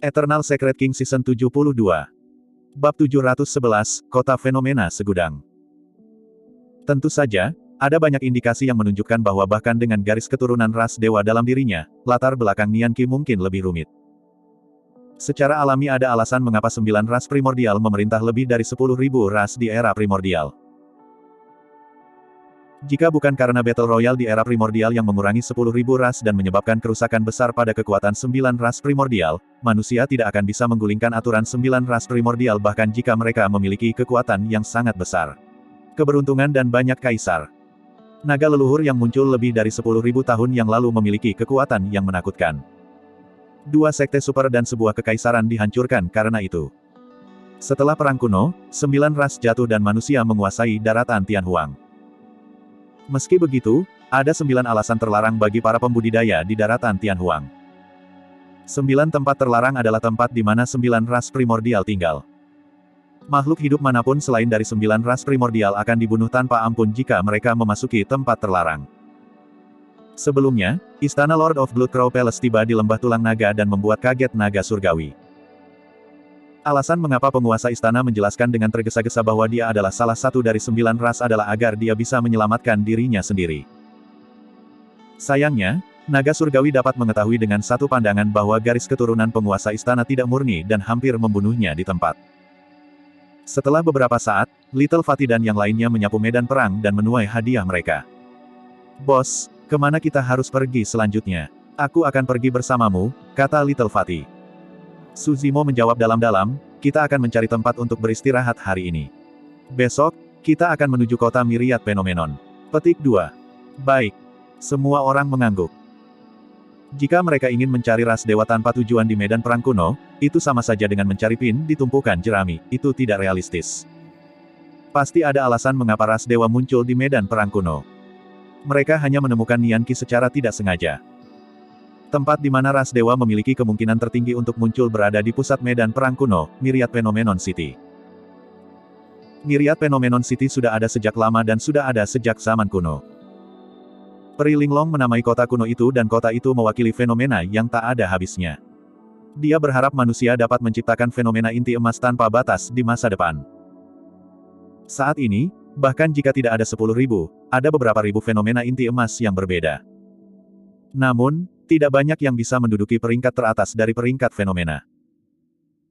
Eternal Secret King Season 72. Bab 711, Kota Fenomena Segudang. Tentu saja, ada banyak indikasi yang menunjukkan bahwa bahkan dengan garis keturunan ras dewa dalam dirinya, latar belakang Nian Qi mungkin lebih rumit. Secara alami ada alasan mengapa 9 ras primordial memerintah lebih dari 10.000 ras di era primordial. Jika bukan karena Battle Royale di era primordial yang mengurangi 10.000 ras dan menyebabkan kerusakan besar pada kekuatan 9 ras primordial, manusia tidak akan bisa menggulingkan aturan 9 ras primordial bahkan jika mereka memiliki kekuatan yang sangat besar. Keberuntungan dan banyak kaisar. Naga leluhur yang muncul lebih dari 10.000 tahun yang lalu memiliki kekuatan yang menakutkan. 2 sekte super dan sebuah kekaisaran dihancurkan karena itu. Setelah Perang Kuno, 9 ras jatuh dan manusia menguasai daratan Tianhuang. Meski begitu, ada 9 alasan terlarang bagi para pembudidaya di daratan Tianhuang. 9 tempat terlarang adalah tempat di mana 9 ras primordial tinggal. Makhluk hidup manapun selain dari 9 ras primordial akan dibunuh tanpa ampun jika mereka memasuki tempat terlarang. Sebelumnya, istana Lord of Blood Crow Palace tiba di lembah tulang naga dan membuat kaget naga surgawi. Alasan mengapa penguasa istana menjelaskan dengan tergesa-gesa bahwa dia adalah salah satu dari 9 ras adalah agar dia bisa menyelamatkan dirinya sendiri. Sayangnya, naga surgawi dapat mengetahui dengan satu pandangan bahwa garis keturunan penguasa istana tidak murni dan hampir membunuhnya di tempat. Setelah beberapa saat, Little Fatty dan yang lainnya menyapu medan perang dan menuai hadiah mereka. "Bos, kemana kita harus pergi selanjutnya?" "Aku akan pergi bersamamu," kata Little Fatty. Suzimo menjawab dalam-dalam, "Kita akan mencari tempat untuk beristirahat hari ini. Besok, kita akan menuju kota Myriad Phenomenon." Petik 2. Baik. Semua orang mengangguk. Jika mereka ingin mencari ras dewa tanpa tujuan di medan perang kuno, itu sama saja dengan mencari pin di tumpukan jerami, itu tidak realistis. Pasti ada alasan mengapa ras dewa muncul di medan perang kuno. Mereka hanya menemukan Nian Qi secara tidak sengaja. Tempat di mana ras dewa memiliki kemungkinan tertinggi untuk muncul berada di pusat medan perang kuno, Myriad Phenomenon City. Myriad Phenomenon City sudah ada sejak lama dan sudah ada sejak zaman kuno. Peri Linglong menamai kota kuno itu dan kota itu mewakili fenomena yang tak ada habisnya. Dia berharap manusia dapat menciptakan fenomena inti emas tanpa batas di masa depan. Saat ini, bahkan jika tidak ada 10.000, ada beberapa ribu fenomena inti emas yang berbeda. Namun, tidak banyak yang bisa menduduki peringkat teratas dari peringkat fenomena.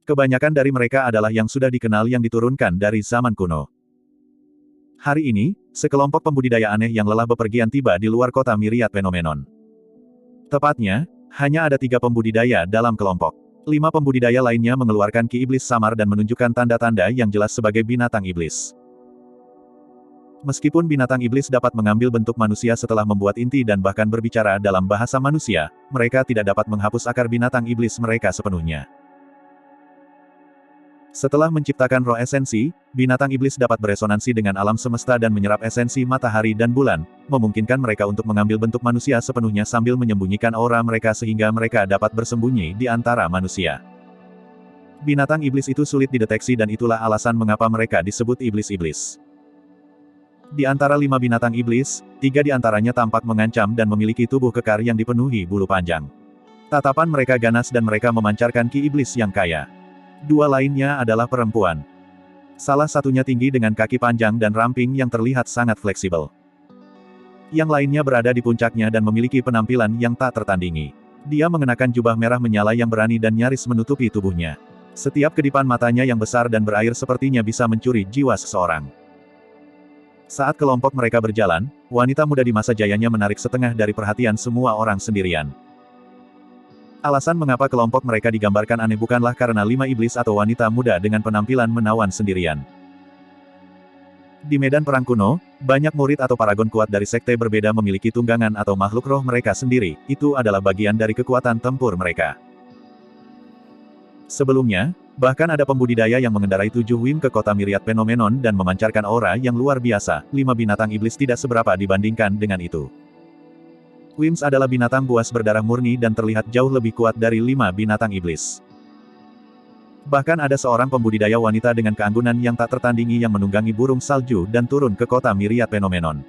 Kebanyakan dari mereka adalah yang sudah dikenal yang diturunkan dari zaman kuno. Hari ini, sekelompok pembudidaya aneh yang lelah bepergian tiba di luar kota Myriad Phenomenon. Tepatnya, hanya ada 3 pembudidaya dalam kelompok. 5 pembudidaya lainnya mengeluarkan ki iblis samar dan menunjukkan tanda-tanda yang jelas sebagai binatang iblis. Meskipun binatang iblis dapat mengambil bentuk manusia setelah membuat inti dan bahkan berbicara dalam bahasa manusia, mereka tidak dapat menghapus akar binatang iblis mereka sepenuhnya. Setelah menciptakan roh esensi, binatang iblis dapat beresonansi dengan alam semesta dan menyerap esensi matahari dan bulan, memungkinkan mereka untuk mengambil bentuk manusia sepenuhnya sambil menyembunyikan aura mereka sehingga mereka dapat bersembunyi di antara manusia. Binatang iblis itu sulit dideteksi dan itulah alasan mengapa mereka disebut iblis-iblis. Di antara 5 binatang iblis, 3 di antaranya tampak mengancam dan memiliki tubuh kekar yang dipenuhi bulu panjang. Tatapan mereka ganas dan mereka memancarkan ki iblis yang kaya. 2 lainnya adalah perempuan. Salah satunya tinggi dengan kaki panjang dan ramping yang terlihat sangat fleksibel. Yang lainnya berada di puncaknya dan memiliki penampilan yang tak tertandingi. Dia mengenakan jubah merah menyala yang berani dan nyaris menutupi tubuhnya. Setiap kedipan matanya yang besar dan berair sepertinya bisa mencuri jiwa seseorang. Saat kelompok mereka berjalan, wanita muda di masa jayanya menarik setengah dari perhatian semua orang sendirian. Alasan mengapa kelompok mereka digambarkan aneh bukanlah karena 5 iblis atau wanita muda dengan penampilan menawan sendirian. Di medan perang kuno, banyak murid atau paragon kuat dari sekte berbeda memiliki tunggangan atau makhluk roh mereka sendiri, itu adalah bagian dari kekuatan tempur mereka. Sebelumnya, bahkan ada pembudidaya yang mengendarai 7 Wim ke kota Myriad Phenomenon dan memancarkan aura yang luar biasa, 5 binatang iblis tidak seberapa dibandingkan dengan itu. Wims adalah binatang buas berdarah murni dan terlihat jauh lebih kuat dari 5 binatang iblis. Bahkan ada seorang pembudidaya wanita dengan keanggunan yang tak tertandingi yang menunggangi burung salju dan turun ke kota Myriad Phenomenon.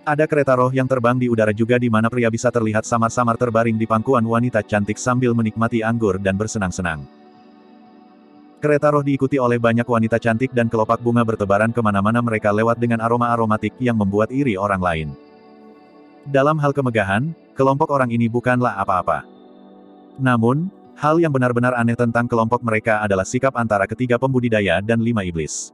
Ada kereta roh yang terbang di udara juga di mana pria bisa terlihat samar-samar terbaring di pangkuan wanita cantik sambil menikmati anggur dan bersenang-senang. Kereta roh diikuti oleh banyak wanita cantik dan kelopak bunga bertebaran kemana-mana, mereka lewat dengan aroma aromatik yang membuat iri orang lain. Dalam hal kemegahan, kelompok orang ini bukanlah apa-apa. Namun, hal yang benar-benar aneh tentang kelompok mereka adalah sikap antara ketiga pembudidaya dan 5 iblis.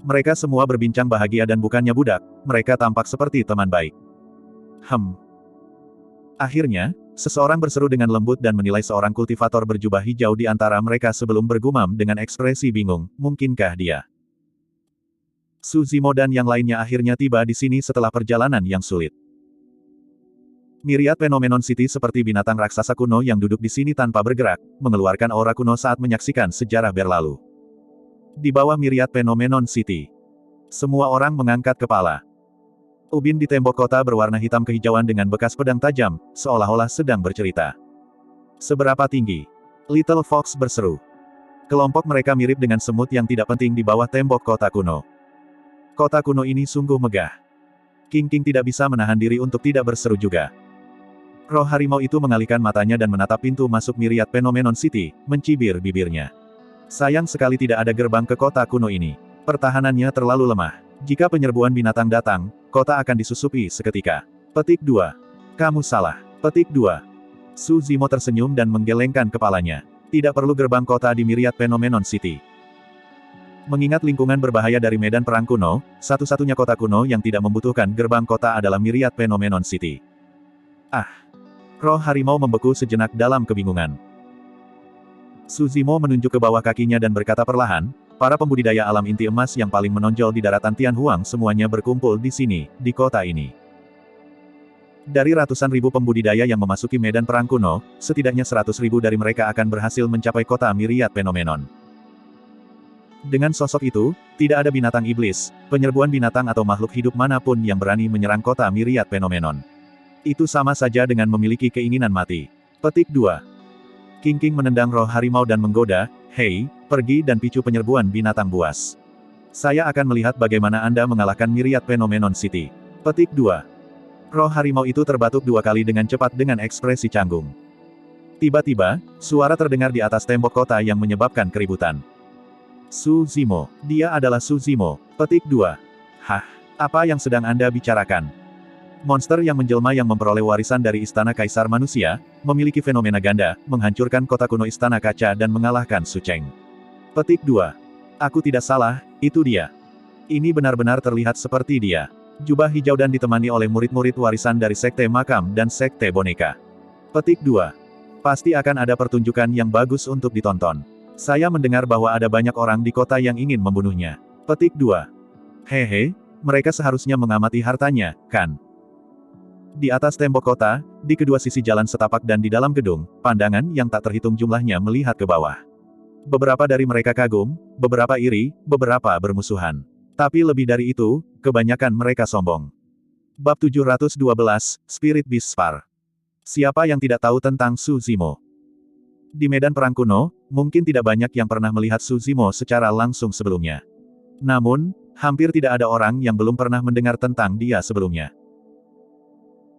Mereka semua berbincang bahagia dan bukannya budak, mereka tampak seperti teman baik. Akhirnya, seseorang berseru dengan lembut dan menilai seorang kultivator berjubah hijau di antara mereka sebelum bergumam dengan ekspresi bingung, mungkinkah dia? Su Zimo dan yang lainnya akhirnya tiba di sini setelah perjalanan yang sulit. Myriad Phenomenon City seperti binatang raksasa kuno yang duduk di sini tanpa bergerak, mengeluarkan aura kuno saat menyaksikan sejarah berlalu. Di bawah Myriad Phenomenon City, semua orang mengangkat kepala. Ubin di tembok kota berwarna hitam kehijauan dengan bekas pedang tajam, seolah-olah sedang bercerita. Seberapa tinggi? Little Fox berseru. Kelompok mereka mirip dengan semut yang tidak penting di bawah tembok kota kuno. Kota kuno ini sungguh megah. King tidak bisa menahan diri untuk tidak berseru juga. Roh harimau itu mengalihkan matanya dan menatap pintu masuk Myriad Phenomenon City, mencibir bibirnya. Sayang sekali tidak ada gerbang ke kota kuno ini. Pertahanannya terlalu lemah. Jika penyerbuan binatang datang, kota akan disusupi seketika. Petik 2. Kamu salah. Petik 2. Su Zimo tersenyum dan menggelengkan kepalanya. Tidak perlu gerbang kota di Myriad Phenomenon City. Mengingat lingkungan berbahaya dari medan perang kuno, satu-satunya kota kuno yang tidak membutuhkan gerbang kota adalah Myriad Phenomenon City. Roh harimau membeku sejenak dalam kebingungan. Su Zimo menunjuk ke bawah kakinya dan berkata perlahan, para pembudidaya alam inti emas yang paling menonjol di daratan Tianhuang semuanya berkumpul di sini, di kota ini. Dari ratusan ribu pembudidaya yang memasuki medan perang kuno, setidaknya 100.000 dari mereka akan berhasil mencapai kota Myriad Phenomenon. Dengan sosok itu, tidak ada binatang iblis, penyerbuan binatang atau makhluk hidup manapun yang berani menyerang kota Myriad Phenomenon. Itu sama saja dengan memiliki keinginan mati. Petik 2. King menendang roh harimau dan menggoda, "Hei, pergi dan picu penyerbuan binatang buas. Saya akan melihat bagaimana Anda mengalahkan Myriad Phenomenon City." Petik 2. Roh harimau itu terbatuk 2 kali dengan cepat dengan ekspresi canggung. Tiba-tiba, suara terdengar di atas tembok kota yang menyebabkan keributan. Su Zimo. Dia adalah Su Zimo. Petik 2. Hah? Apa yang sedang Anda bicarakan? Monster yang menjelma yang memperoleh warisan dari Istana Kaisar Manusia, memiliki fenomena ganda, menghancurkan kota kuno Istana Kaca dan mengalahkan Su Cheng. Petik 2. Aku tidak salah, itu dia. Ini benar-benar terlihat seperti dia. Jubah hijau dan ditemani oleh murid-murid warisan dari Sekte Makam dan Sekte Boneka. Petik 2. Pasti akan ada pertunjukan yang bagus untuk ditonton. Saya mendengar bahwa ada banyak orang di kota yang ingin membunuhnya. Petik 2. Hehe, mereka seharusnya mengamati hartanya, kan? Di atas tembok kota, di kedua sisi jalan setapak dan di dalam gedung, pandangan yang tak terhitung jumlahnya melihat ke bawah. Beberapa dari mereka kagum, beberapa iri, beberapa bermusuhan. Tapi lebih dari itu, kebanyakan mereka sombong. Bab 712, Spirit Beast Spar. Siapa yang tidak tahu tentang Su Zimo? Di medan perang kuno, mungkin tidak banyak yang pernah melihat Su Zimo secara langsung sebelumnya. Namun, hampir tidak ada orang yang belum pernah mendengar tentang dia sebelumnya.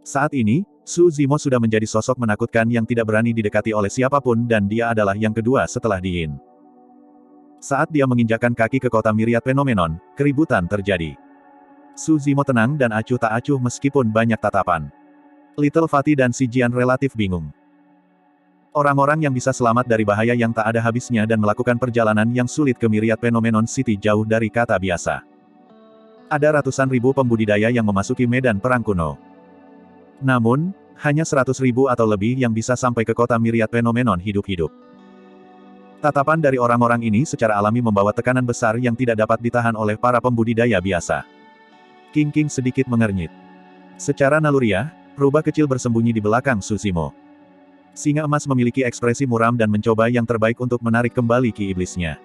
Saat ini, Su Zimo sudah menjadi sosok menakutkan yang tidak berani didekati oleh siapapun dan dia adalah yang kedua setelah Di Yin. Saat dia menginjakkan kaki ke kota Myriad Phenomenon, keributan terjadi. Su Zimo tenang dan acuh tak acuh meskipun banyak tatapan. Little Fatty dan si Jian relatif bingung. Orang-orang yang bisa selamat dari bahaya yang tak ada habisnya dan melakukan perjalanan yang sulit ke Myriad Phenomenon City jauh dari kata biasa. Ada ratusan ribu pembudidaya yang memasuki medan perang kuno. Namun, hanya 100.000 atau lebih yang bisa sampai ke kota Myriad Phenomenon hidup-hidup. Tatapan dari orang-orang ini secara alami membawa tekanan besar yang tidak dapat ditahan oleh para pembudidaya biasa. King sedikit mengernyit. Secara naluriah, rubah kecil bersembunyi di belakang Su Zimo. Singa emas memiliki ekspresi muram dan mencoba yang terbaik untuk menarik kembali ki iblisnya.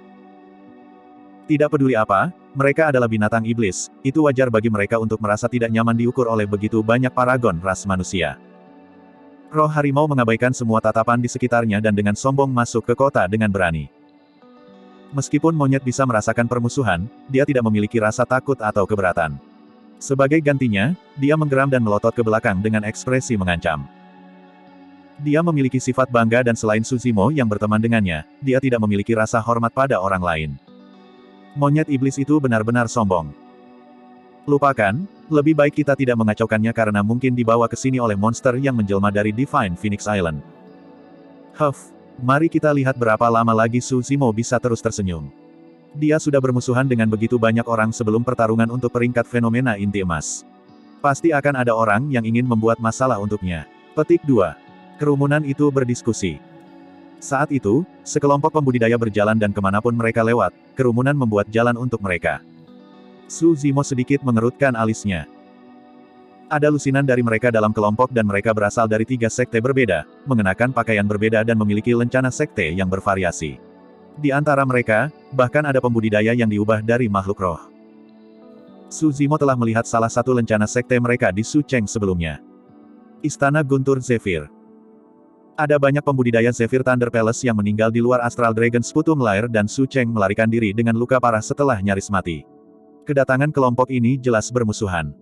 Tidak peduli apa, mereka adalah binatang iblis, itu wajar bagi mereka untuk merasa tidak nyaman diukur oleh begitu banyak paragon ras manusia. Roh harimau mengabaikan semua tatapan di sekitarnya dan dengan sombong masuk ke kota dengan berani. Meskipun monyet bisa merasakan permusuhan, dia tidak memiliki rasa takut atau keberatan. Sebagai gantinya, dia menggeram dan melotot ke belakang dengan ekspresi mengancam. Dia memiliki sifat bangga dan selain Suzimo yang berteman dengannya, dia tidak memiliki rasa hormat pada orang lain. Monyet iblis itu benar-benar sombong. Lupakan, lebih baik kita tidak mengacaukannya karena mungkin dibawa ke sini oleh monster yang menjelma dari Divine Phoenix Island. Mari kita lihat berapa lama lagi Suzimo bisa terus tersenyum. Dia sudah bermusuhan dengan begitu banyak orang sebelum pertarungan untuk peringkat fenomena inti emas. Pasti akan ada orang yang ingin membuat masalah untuknya. Petik 2. Kerumunan itu berdiskusi. Saat itu, sekelompok pembudidaya berjalan dan kemanapun mereka lewat, kerumunan membuat jalan untuk mereka. Suzimo sedikit mengerutkan alisnya. Ada lusinan dari mereka dalam kelompok dan mereka berasal dari 3 sekte berbeda, mengenakan pakaian berbeda dan memiliki lencana sekte yang bervariasi. Di antara mereka, bahkan ada pembudidaya yang diubah dari makhluk roh. Suzimo telah melihat salah satu lencana sekte mereka di Sucheng sebelumnya. Istana Guntur Zephyr. Ada banyak pembudidaya Zephyr Thunder Palace yang meninggal di luar Astral Dragon Sputum Lair dan Sucheng melarikan diri dengan luka parah setelah nyaris mati. Kedatangan kelompok ini jelas bermusuhan.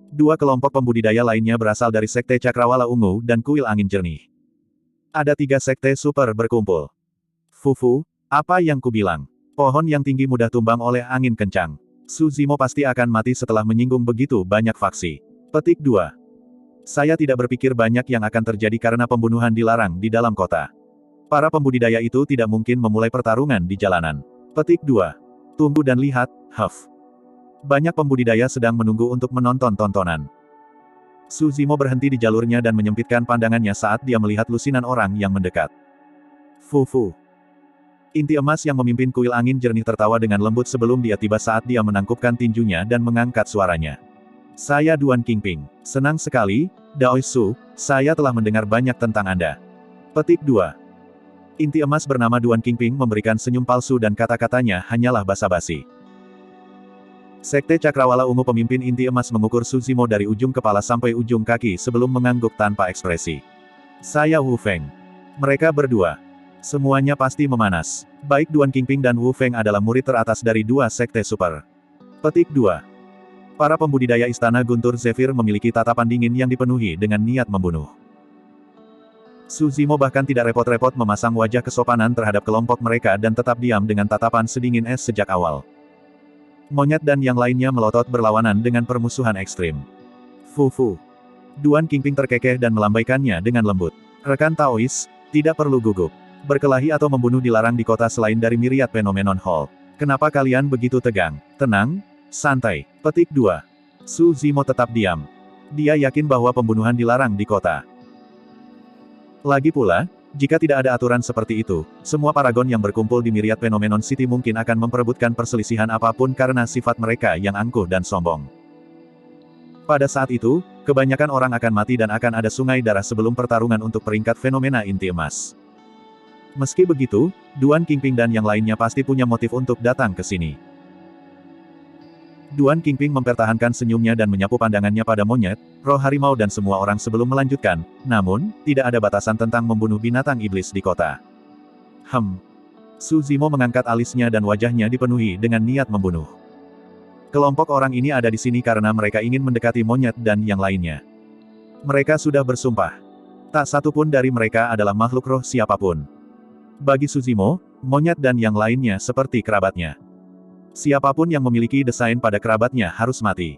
2 kelompok pembudidaya lainnya berasal dari Sekte Cakrawala Ungu dan Kuil Angin Jernih. Ada 3 sekte super berkumpul. Fufu, apa yang kubilang? Pohon yang tinggi mudah tumbang oleh angin kencang. Suzimo pasti akan mati setelah menyinggung begitu banyak faksi. Petik 2. Saya tidak berpikir banyak yang akan terjadi karena pembunuhan dilarang di dalam kota. Para pembudidaya itu tidak mungkin memulai pertarungan di jalanan. Petik 2. Tunggu dan lihat, Banyak pembudidaya sedang menunggu untuk menonton tontonan. Suzimo berhenti di jalurnya dan menyempitkan pandangannya saat dia melihat lusinan orang yang mendekat. Fufu. Inti emas yang memimpin kuil angin jernih tertawa dengan lembut sebelum dia tiba saat dia menangkupkan tinjunya dan mengangkat suaranya. Saya Duan Qingping. Senang sekali, Dao Su, saya telah mendengar banyak tentang Anda. Petik 2. Inti emas bernama Duan Qingping memberikan senyum palsu dan kata-katanya hanyalah basa-basi. Sekte Cakrawala Ungu pemimpin inti emas mengukur Suzimo dari ujung kepala sampai ujung kaki sebelum mengangguk tanpa ekspresi. Saya Wu Feng. Mereka berdua. Semuanya pasti memanas. Baik Duan Qingping dan Wu Feng adalah murid teratas dari 2 sekte super. Petik 2. Para pembudidaya Istana Guntur Zephyr memiliki tatapan dingin yang dipenuhi dengan niat membunuh. Suzimo bahkan tidak repot-repot memasang wajah kesopanan terhadap kelompok mereka dan tetap diam dengan tatapan sedingin es sejak awal. Monyet dan yang lainnya melotot berlawanan dengan permusuhan ekstrim. Fufu. Duan Qingping terkekeh dan melambaikannya dengan lembut. Rekan Taois, tidak perlu gugup. Berkelahi atau membunuh dilarang di kota selain dari Myriad Phenomenon Hall. Kenapa kalian begitu tegang? Tenang. Santai. Petik 2. Suzimo tetap diam. Dia yakin bahwa pembunuhan dilarang di kota. Lagi pula, jika tidak ada aturan seperti itu, semua paragon yang berkumpul di Myriad Phenomenon City mungkin akan memperebutkan perselisihan apapun karena sifat mereka yang angkuh dan sombong. Pada saat itu, kebanyakan orang akan mati dan akan ada sungai darah sebelum pertarungan untuk peringkat fenomena inti emas. Meski begitu, Duan Qingping dan yang lainnya pasti punya motif untuk datang ke sini. Duan Qingping mempertahankan senyumnya dan menyapu pandangannya pada monyet, roh harimau dan semua orang sebelum melanjutkan, namun, tidak ada batasan tentang membunuh binatang iblis di kota. Suzimo mengangkat alisnya dan wajahnya dipenuhi dengan niat membunuh. Kelompok orang ini ada di sini karena mereka ingin mendekati monyet dan yang lainnya. Mereka sudah bersumpah. Tak satu pun dari mereka adalah makhluk roh siapapun. Bagi Suzimo, monyet dan yang lainnya seperti kerabatnya. Siapapun yang memiliki desain pada kerabatnya harus mati.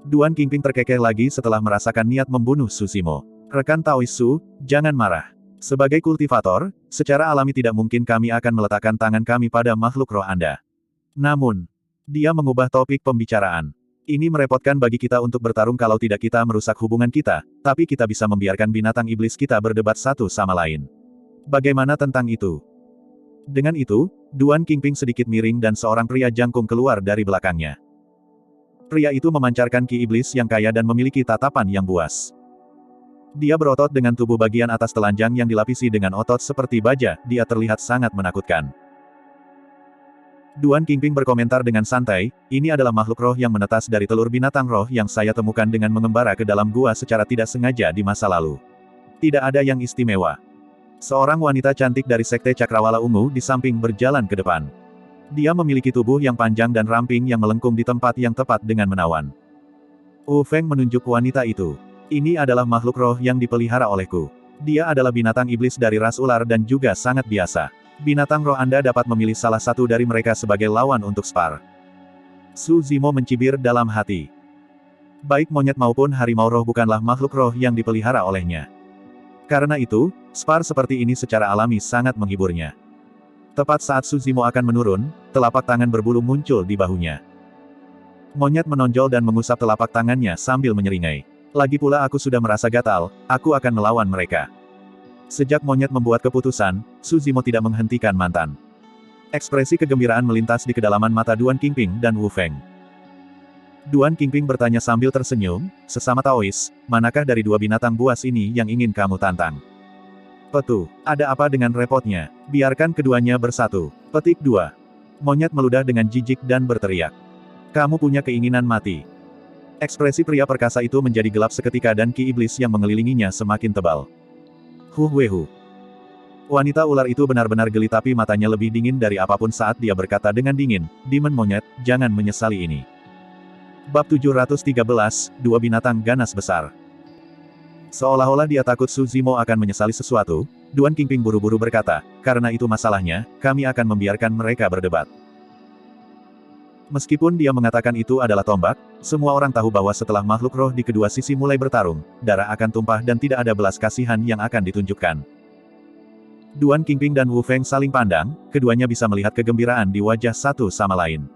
Duan Qingping terkekeh lagi setelah merasakan niat membunuh Suzimo. Rekan Taois Su, jangan marah. Sebagai kultivator, secara alami tidak mungkin kami akan meletakkan tangan kami pada makhluk roh Anda. Namun, dia mengubah topik pembicaraan. Ini merepotkan bagi kita untuk bertarung kalau tidak kita merusak hubungan kita, tapi kita bisa membiarkan binatang iblis kita berdebat satu sama lain. Bagaimana tentang itu? Dengan itu, Duan Qingping sedikit miring dan seorang pria jangkung keluar dari belakangnya. Pria itu memancarkan ki iblis yang kaya dan memiliki tatapan yang buas. Dia berotot dengan tubuh bagian atas telanjang yang dilapisi dengan otot seperti baja, dia terlihat sangat menakutkan. Duan Qingping berkomentar dengan santai, ini adalah makhluk roh yang menetas dari telur binatang roh yang saya temukan dengan mengembara ke dalam gua secara tidak sengaja di masa lalu. Tidak ada yang istimewa. Seorang wanita cantik dari Sekte Cakrawala Ungu di samping berjalan ke depan. Dia memiliki tubuh yang panjang dan ramping yang melengkung di tempat yang tepat dengan menawan. Wu Feng menunjuk wanita itu. Ini adalah makhluk roh yang dipelihara olehku. Dia adalah binatang iblis dari ras ular dan juga sangat biasa. Binatang roh Anda dapat memilih salah satu dari mereka sebagai lawan untuk spar. Su Zimo mencibir dalam hati. Baik monyet maupun harimau roh bukanlah makhluk roh yang dipelihara olehnya. Karena itu, spar seperti ini secara alami sangat menghiburnya. Tepat saat Su Zimo akan menurun, telapak tangan berbulu muncul di bahunya. Monyet menonjol dan mengusap telapak tangannya sambil menyeringai. Lagi pula aku sudah merasa gatal, aku akan melawan mereka. Sejak monyet membuat keputusan, Su Zimo tidak menghentikan mantan. Ekspresi kegembiraan melintas di kedalaman mata Duan Qingping dan Wu Feng. Duan Qingping bertanya sambil tersenyum, sesama Taois, manakah dari dua binatang buas ini yang ingin kamu tantang? Petu, ada apa dengan repotnya? Biarkan keduanya bersatu. Petik 2. Monyet meludah dengan jijik dan berteriak. Kamu punya keinginan mati. Ekspresi pria perkasa itu menjadi gelap seketika dan ki iblis yang mengelilinginya semakin tebal. Wehu. Wanita ular itu benar-benar geli tapi matanya lebih dingin dari apapun saat dia berkata dengan dingin, Demon monyet, jangan menyesali ini. Bab 713, Dua Binatang Ganas Besar. Seolah-olah dia takut Su Zimo akan menyesali sesuatu, Duan Qingping buru-buru berkata, karena itu masalahnya, kami akan membiarkan mereka berdebat. Meskipun dia mengatakan itu adalah tombak, semua orang tahu bahwa setelah makhluk roh di kedua sisi mulai bertarung, darah akan tumpah dan tidak ada belas kasihan yang akan ditunjukkan. Duan Qingping dan Wu Feng saling pandang, keduanya bisa melihat kegembiraan di wajah satu sama lain.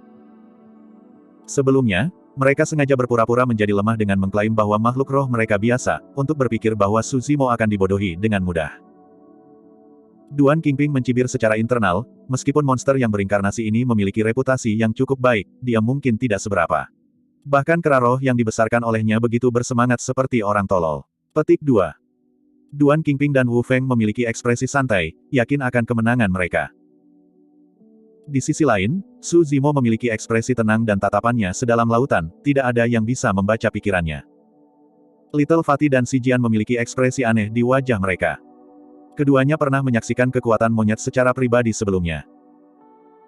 Sebelumnya, mereka sengaja berpura-pura menjadi lemah dengan mengklaim bahwa makhluk roh mereka biasa, untuk berpikir bahwa Su Zimo akan dibodohi dengan mudah. Duan Qingping mencibir secara internal, meskipun monster yang berinkarnasi ini memiliki reputasi yang cukup baik, dia mungkin tidak seberapa. Bahkan kera roh yang dibesarkan olehnya begitu bersemangat seperti orang tolol. Petik 2. Duan Qingping dan Wu Feng memiliki ekspresi santai, yakin akan kemenangan mereka. Di sisi lain, Su Zimo memiliki ekspresi tenang dan tatapannya sedalam lautan, tidak ada yang bisa membaca pikirannya. Little Fatty dan Si Jian memiliki ekspresi aneh di wajah mereka. Keduanya pernah menyaksikan kekuatan monyet secara pribadi sebelumnya.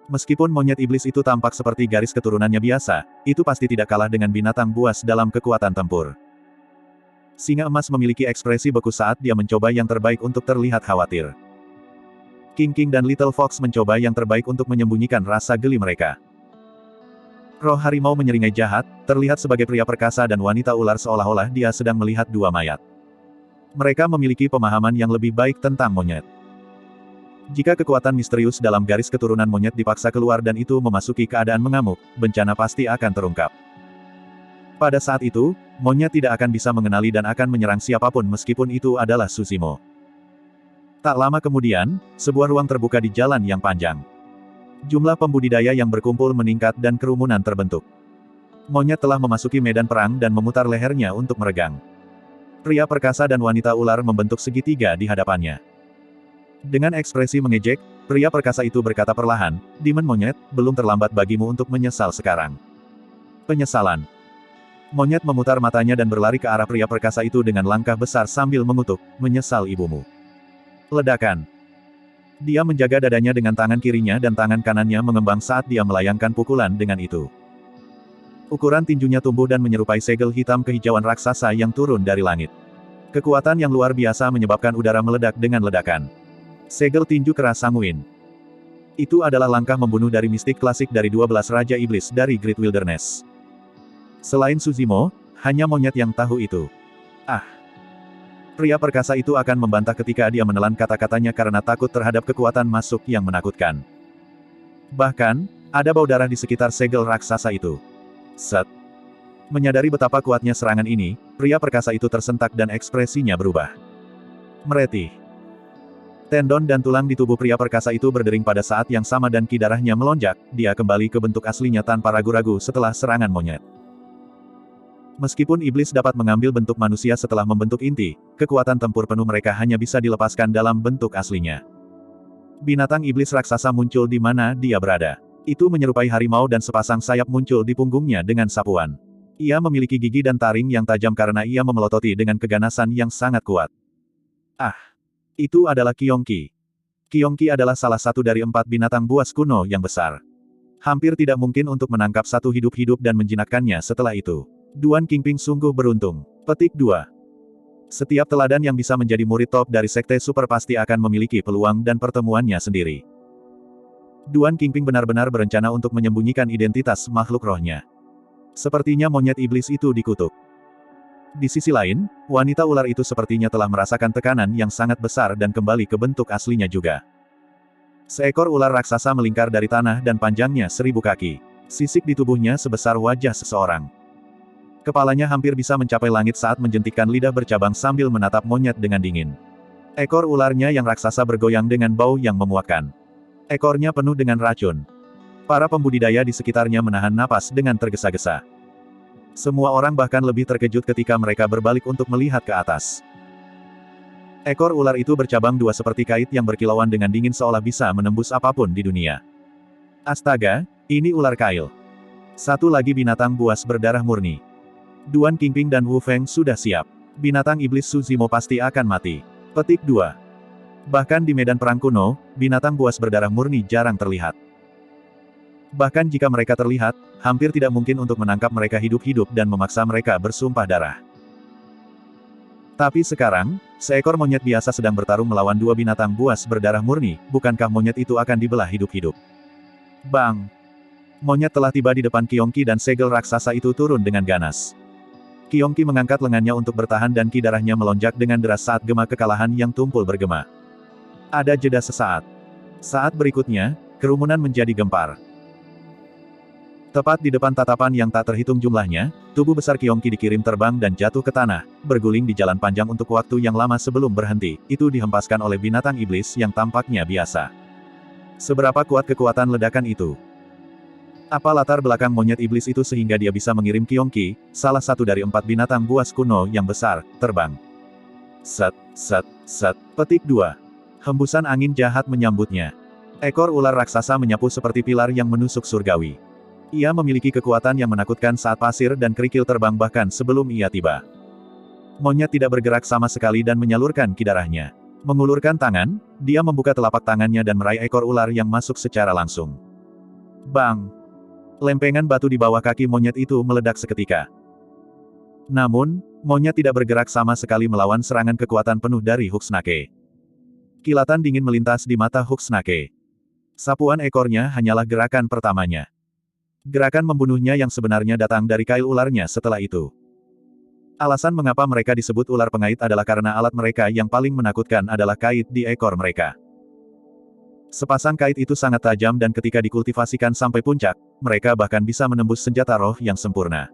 Meskipun monyet iblis itu tampak seperti garis keturunannya biasa, itu pasti tidak kalah dengan binatang buas dalam kekuatan tempur. Singa emas memiliki ekspresi beku saat dia mencoba yang terbaik untuk terlihat khawatir. King dan Little Fox mencoba yang terbaik untuk menyembunyikan rasa geli mereka. Roh harimau menyeringai jahat, terlihat sebagai pria perkasa dan wanita ular seolah-olah dia sedang melihat dua mayat. Mereka memiliki pemahaman yang lebih baik tentang monyet. Jika kekuatan misterius dalam garis keturunan monyet dipaksa keluar dan itu memasuki keadaan mengamuk, bencana pasti akan terungkap. Pada saat itu, monyet tidak akan bisa mengenali dan akan menyerang siapapun meskipun itu adalah Su Zimo. Tak lama kemudian, sebuah ruang terbuka di jalan yang panjang. Jumlah pembudidaya yang berkumpul meningkat dan kerumunan terbentuk. Monyet telah memasuki medan perang dan memutar lehernya untuk meregang. Pria perkasa dan wanita ular membentuk segitiga di hadapannya. Dengan ekspresi mengejek, pria perkasa itu berkata perlahan, Demon monyet, belum terlambat bagimu untuk menyesal sekarang. Penyesalan. Monyet memutar matanya dan berlari ke arah pria perkasa itu dengan langkah besar sambil mengutuk, menyesal ibumu. Ledakan. Dia menjaga dadanya dengan tangan kirinya dan tangan kanannya mengembang saat dia melayangkan pukulan dengan itu. Ukuran tinjunya tumbuh dan menyerupai segel hitam kehijauan raksasa yang turun dari langit. Kekuatan yang luar biasa menyebabkan udara meledak dengan ledakan. Segel tinju keras sanguin. Itu adalah langkah membunuh dari mistik klasik dari 12 Raja Iblis dari Great Wilderness. Selain Su Zimo, hanya monyet yang tahu itu. Pria perkasa itu akan membantah ketika dia menelan kata-katanya karena takut terhadap kekuatan masuk yang menakutkan. Bahkan, ada bau darah di sekitar segel raksasa itu. Set. Menyadari betapa kuatnya serangan ini, pria perkasa itu tersentak dan ekspresinya berubah. Meretih. Tendon dan tulang di tubuh pria perkasa itu berdering pada saat yang sama dan ki darahnya melonjak, dia kembali ke bentuk aslinya tanpa ragu-ragu setelah serangan monyet. Meskipun iblis dapat mengambil bentuk manusia setelah membentuk inti, kekuatan tempur penuh mereka hanya bisa dilepaskan dalam bentuk aslinya. Binatang iblis raksasa muncul di mana dia berada. Itu menyerupai harimau dan sepasang sayap muncul di punggungnya dengan sapuan. Ia memiliki gigi dan taring yang tajam karena ia memelototi dengan keganasan yang sangat kuat. Itu adalah Qiyongqi. Qiyongqi adalah salah satu dari 4 binatang buas kuno yang besar. Hampir tidak mungkin untuk menangkap satu hidup-hidup dan menjinakkannya setelah itu. Duan Qingping sungguh beruntung. Petik 2. Setiap teladan yang bisa menjadi murid top dari Sekte Super pasti akan memiliki peluang dan pertemuannya sendiri. Duan Qingping benar-benar berencana untuk menyembunyikan identitas makhluk rohnya. Sepertinya monyet iblis itu dikutuk. Di sisi lain, wanita ular itu sepertinya telah merasakan tekanan yang sangat besar dan kembali ke bentuk aslinya juga. Seekor ular raksasa melingkar dari tanah dan panjangnya 1000 kaki. Sisik di tubuhnya sebesar wajah seseorang. Kepalanya hampir bisa mencapai langit saat menjentikkan lidah bercabang sambil menatap monyet dengan dingin. Ekor ularnya yang raksasa bergoyang dengan bau yang memuakkan. Ekornya penuh dengan racun. Para pembudidaya di sekitarnya menahan napas dengan tergesa-gesa. Semua orang bahkan lebih terkejut ketika mereka berbalik untuk melihat ke atas. Ekor ular itu bercabang dua seperti kait yang berkilauan dengan dingin seolah bisa menembus apapun di dunia. Astaga, ini ular kail. Satu lagi binatang buas berdarah murni. Duan Qingping dan Wu Feng sudah siap. Binatang iblis Suzimo pasti akan mati. Petik 2. Bahkan di medan perang kuno, binatang buas berdarah murni jarang terlihat. Bahkan jika mereka terlihat, hampir tidak mungkin untuk menangkap mereka hidup-hidup dan memaksa mereka bersumpah darah. Tapi sekarang, seekor monyet biasa sedang bertarung melawan dua binatang buas berdarah murni, bukankah monyet itu akan dibelah hidup-hidup? Bang! Monyet telah tiba di depan Qiyongqi dan segel raksasa itu turun dengan ganas. Qiyongqi mengangkat lengannya untuk bertahan dan ki darahnya melonjak dengan deras saat gema kekalahan yang tumpul bergema. Ada jeda sesaat. Saat berikutnya, kerumunan menjadi gempar. Tepat di depan tatapan yang tak terhitung jumlahnya, tubuh besar Qiyongqi dikirim terbang dan jatuh ke tanah, berguling di jalan panjang untuk waktu yang lama sebelum berhenti. Itu dihempaskan oleh binatang iblis yang tampaknya biasa. Seberapa kuat kekuatan ledakan itu? Apa latar belakang monyet iblis itu sehingga dia bisa mengirim Qiyongqi, salah satu dari 4 binatang buas kuno yang besar, terbang? Set, set, set. Petik 2. Hembusan angin jahat menyambutnya. Ekor ular raksasa menyapu seperti pilar yang menusuk surgawi. Ia memiliki kekuatan yang menakutkan saat pasir dan kerikil terbang bahkan sebelum ia tiba. Monyet tidak bergerak sama sekali dan menyalurkan ki darahnya. Mengulurkan tangan, dia membuka telapak tangannya dan meraih ekor ular yang masuk secara langsung. Bang! Lempengan batu di bawah kaki monyet itu meledak seketika. Namun, monyet tidak bergerak sama sekali melawan serangan kekuatan penuh dari Huxnake. Kilatan dingin melintas di mata Huxnake. Sapuan ekornya hanyalah gerakan pertamanya. Gerakan membunuhnya yang sebenarnya datang dari kail ularnya setelah itu. Alasan mengapa mereka disebut ular pengait adalah karena alat mereka yang paling menakutkan adalah kait di ekor mereka. Sepasang kait itu sangat tajam dan ketika dikultivasikan sampai puncak, mereka bahkan bisa menembus senjata roh yang sempurna.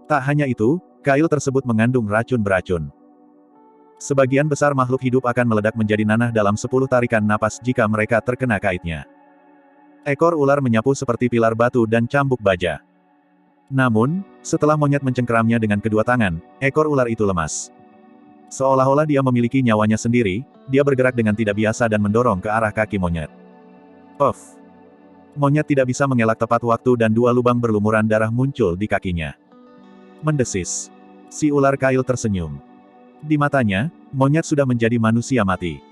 Tak hanya itu, kail tersebut mengandung racun beracun. Sebagian besar makhluk hidup akan meledak menjadi nanah dalam 10 tarikan napas jika mereka terkena kaitnya. Ekor ular menyapu seperti pilar batu dan cambuk baja. Namun, setelah monyet mencengkeramnya dengan kedua tangan, ekor ular itu lemas. Seolah-olah dia memiliki nyawanya sendiri, dia bergerak dengan tidak biasa dan mendorong ke arah kaki monyet. Puff! Monyet tidak bisa mengelak tepat waktu dan 2 lubang berlumuran darah muncul di kakinya. Mendesis. Si ular kail tersenyum. Di matanya, monyet sudah menjadi manusia mati.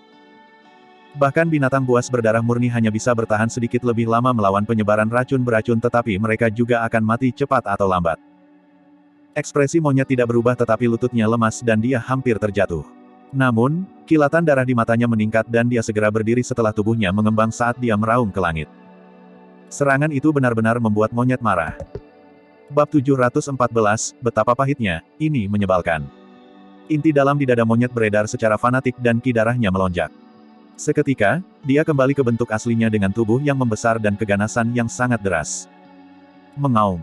Bahkan binatang buas berdarah murni hanya bisa bertahan sedikit lebih lama melawan penyebaran racun beracun tetapi mereka juga akan mati cepat atau lambat. Ekspresi monyet tidak berubah tetapi lututnya lemas dan dia hampir terjatuh. Namun, kilatan darah di matanya meningkat dan dia segera berdiri setelah tubuhnya mengembang saat dia meraung ke langit. Serangan itu benar-benar membuat monyet marah. Bab 714, betapa pahitnya, ini menyebalkan. Inti dalam di dada monyet beredar secara fanatik dan ki darahnya melonjak. Seketika, dia kembali ke bentuk aslinya dengan tubuh yang membesar dan keganasan yang sangat deras. Mengaum.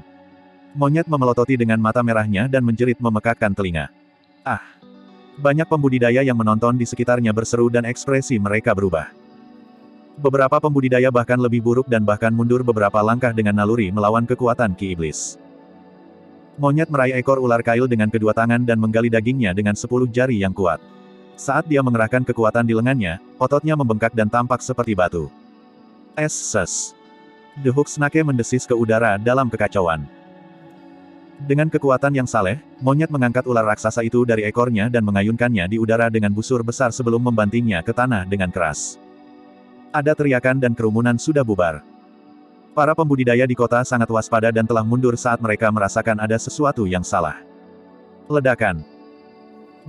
Monyet memelototi dengan mata merahnya dan menjerit memekakkan telinga. Ah! Banyak pembudidaya yang menonton di sekitarnya berseru dan ekspresi mereka berubah. Beberapa pembudidaya bahkan lebih buruk dan bahkan mundur beberapa langkah dengan naluri melawan kekuatan ki iblis. Monyet meraih ekor ular kail dengan kedua tangan dan menggali dagingnya dengan 10 jari yang kuat. Saat dia mengerahkan kekuatan di lengannya, ototnya membengkak dan tampak seperti batu. Es-ses. The Huxnake mendesis ke udara dalam kekacauan. Dengan kekuatan yang saleh, monyet mengangkat ular raksasa itu dari ekornya dan mengayunkannya di udara dengan busur besar sebelum membantingnya ke tanah dengan keras. Ada teriakan dan kerumunan sudah bubar. Para pembudidaya di kota sangat waspada dan telah mundur saat mereka merasakan ada sesuatu yang salah. Ledakan.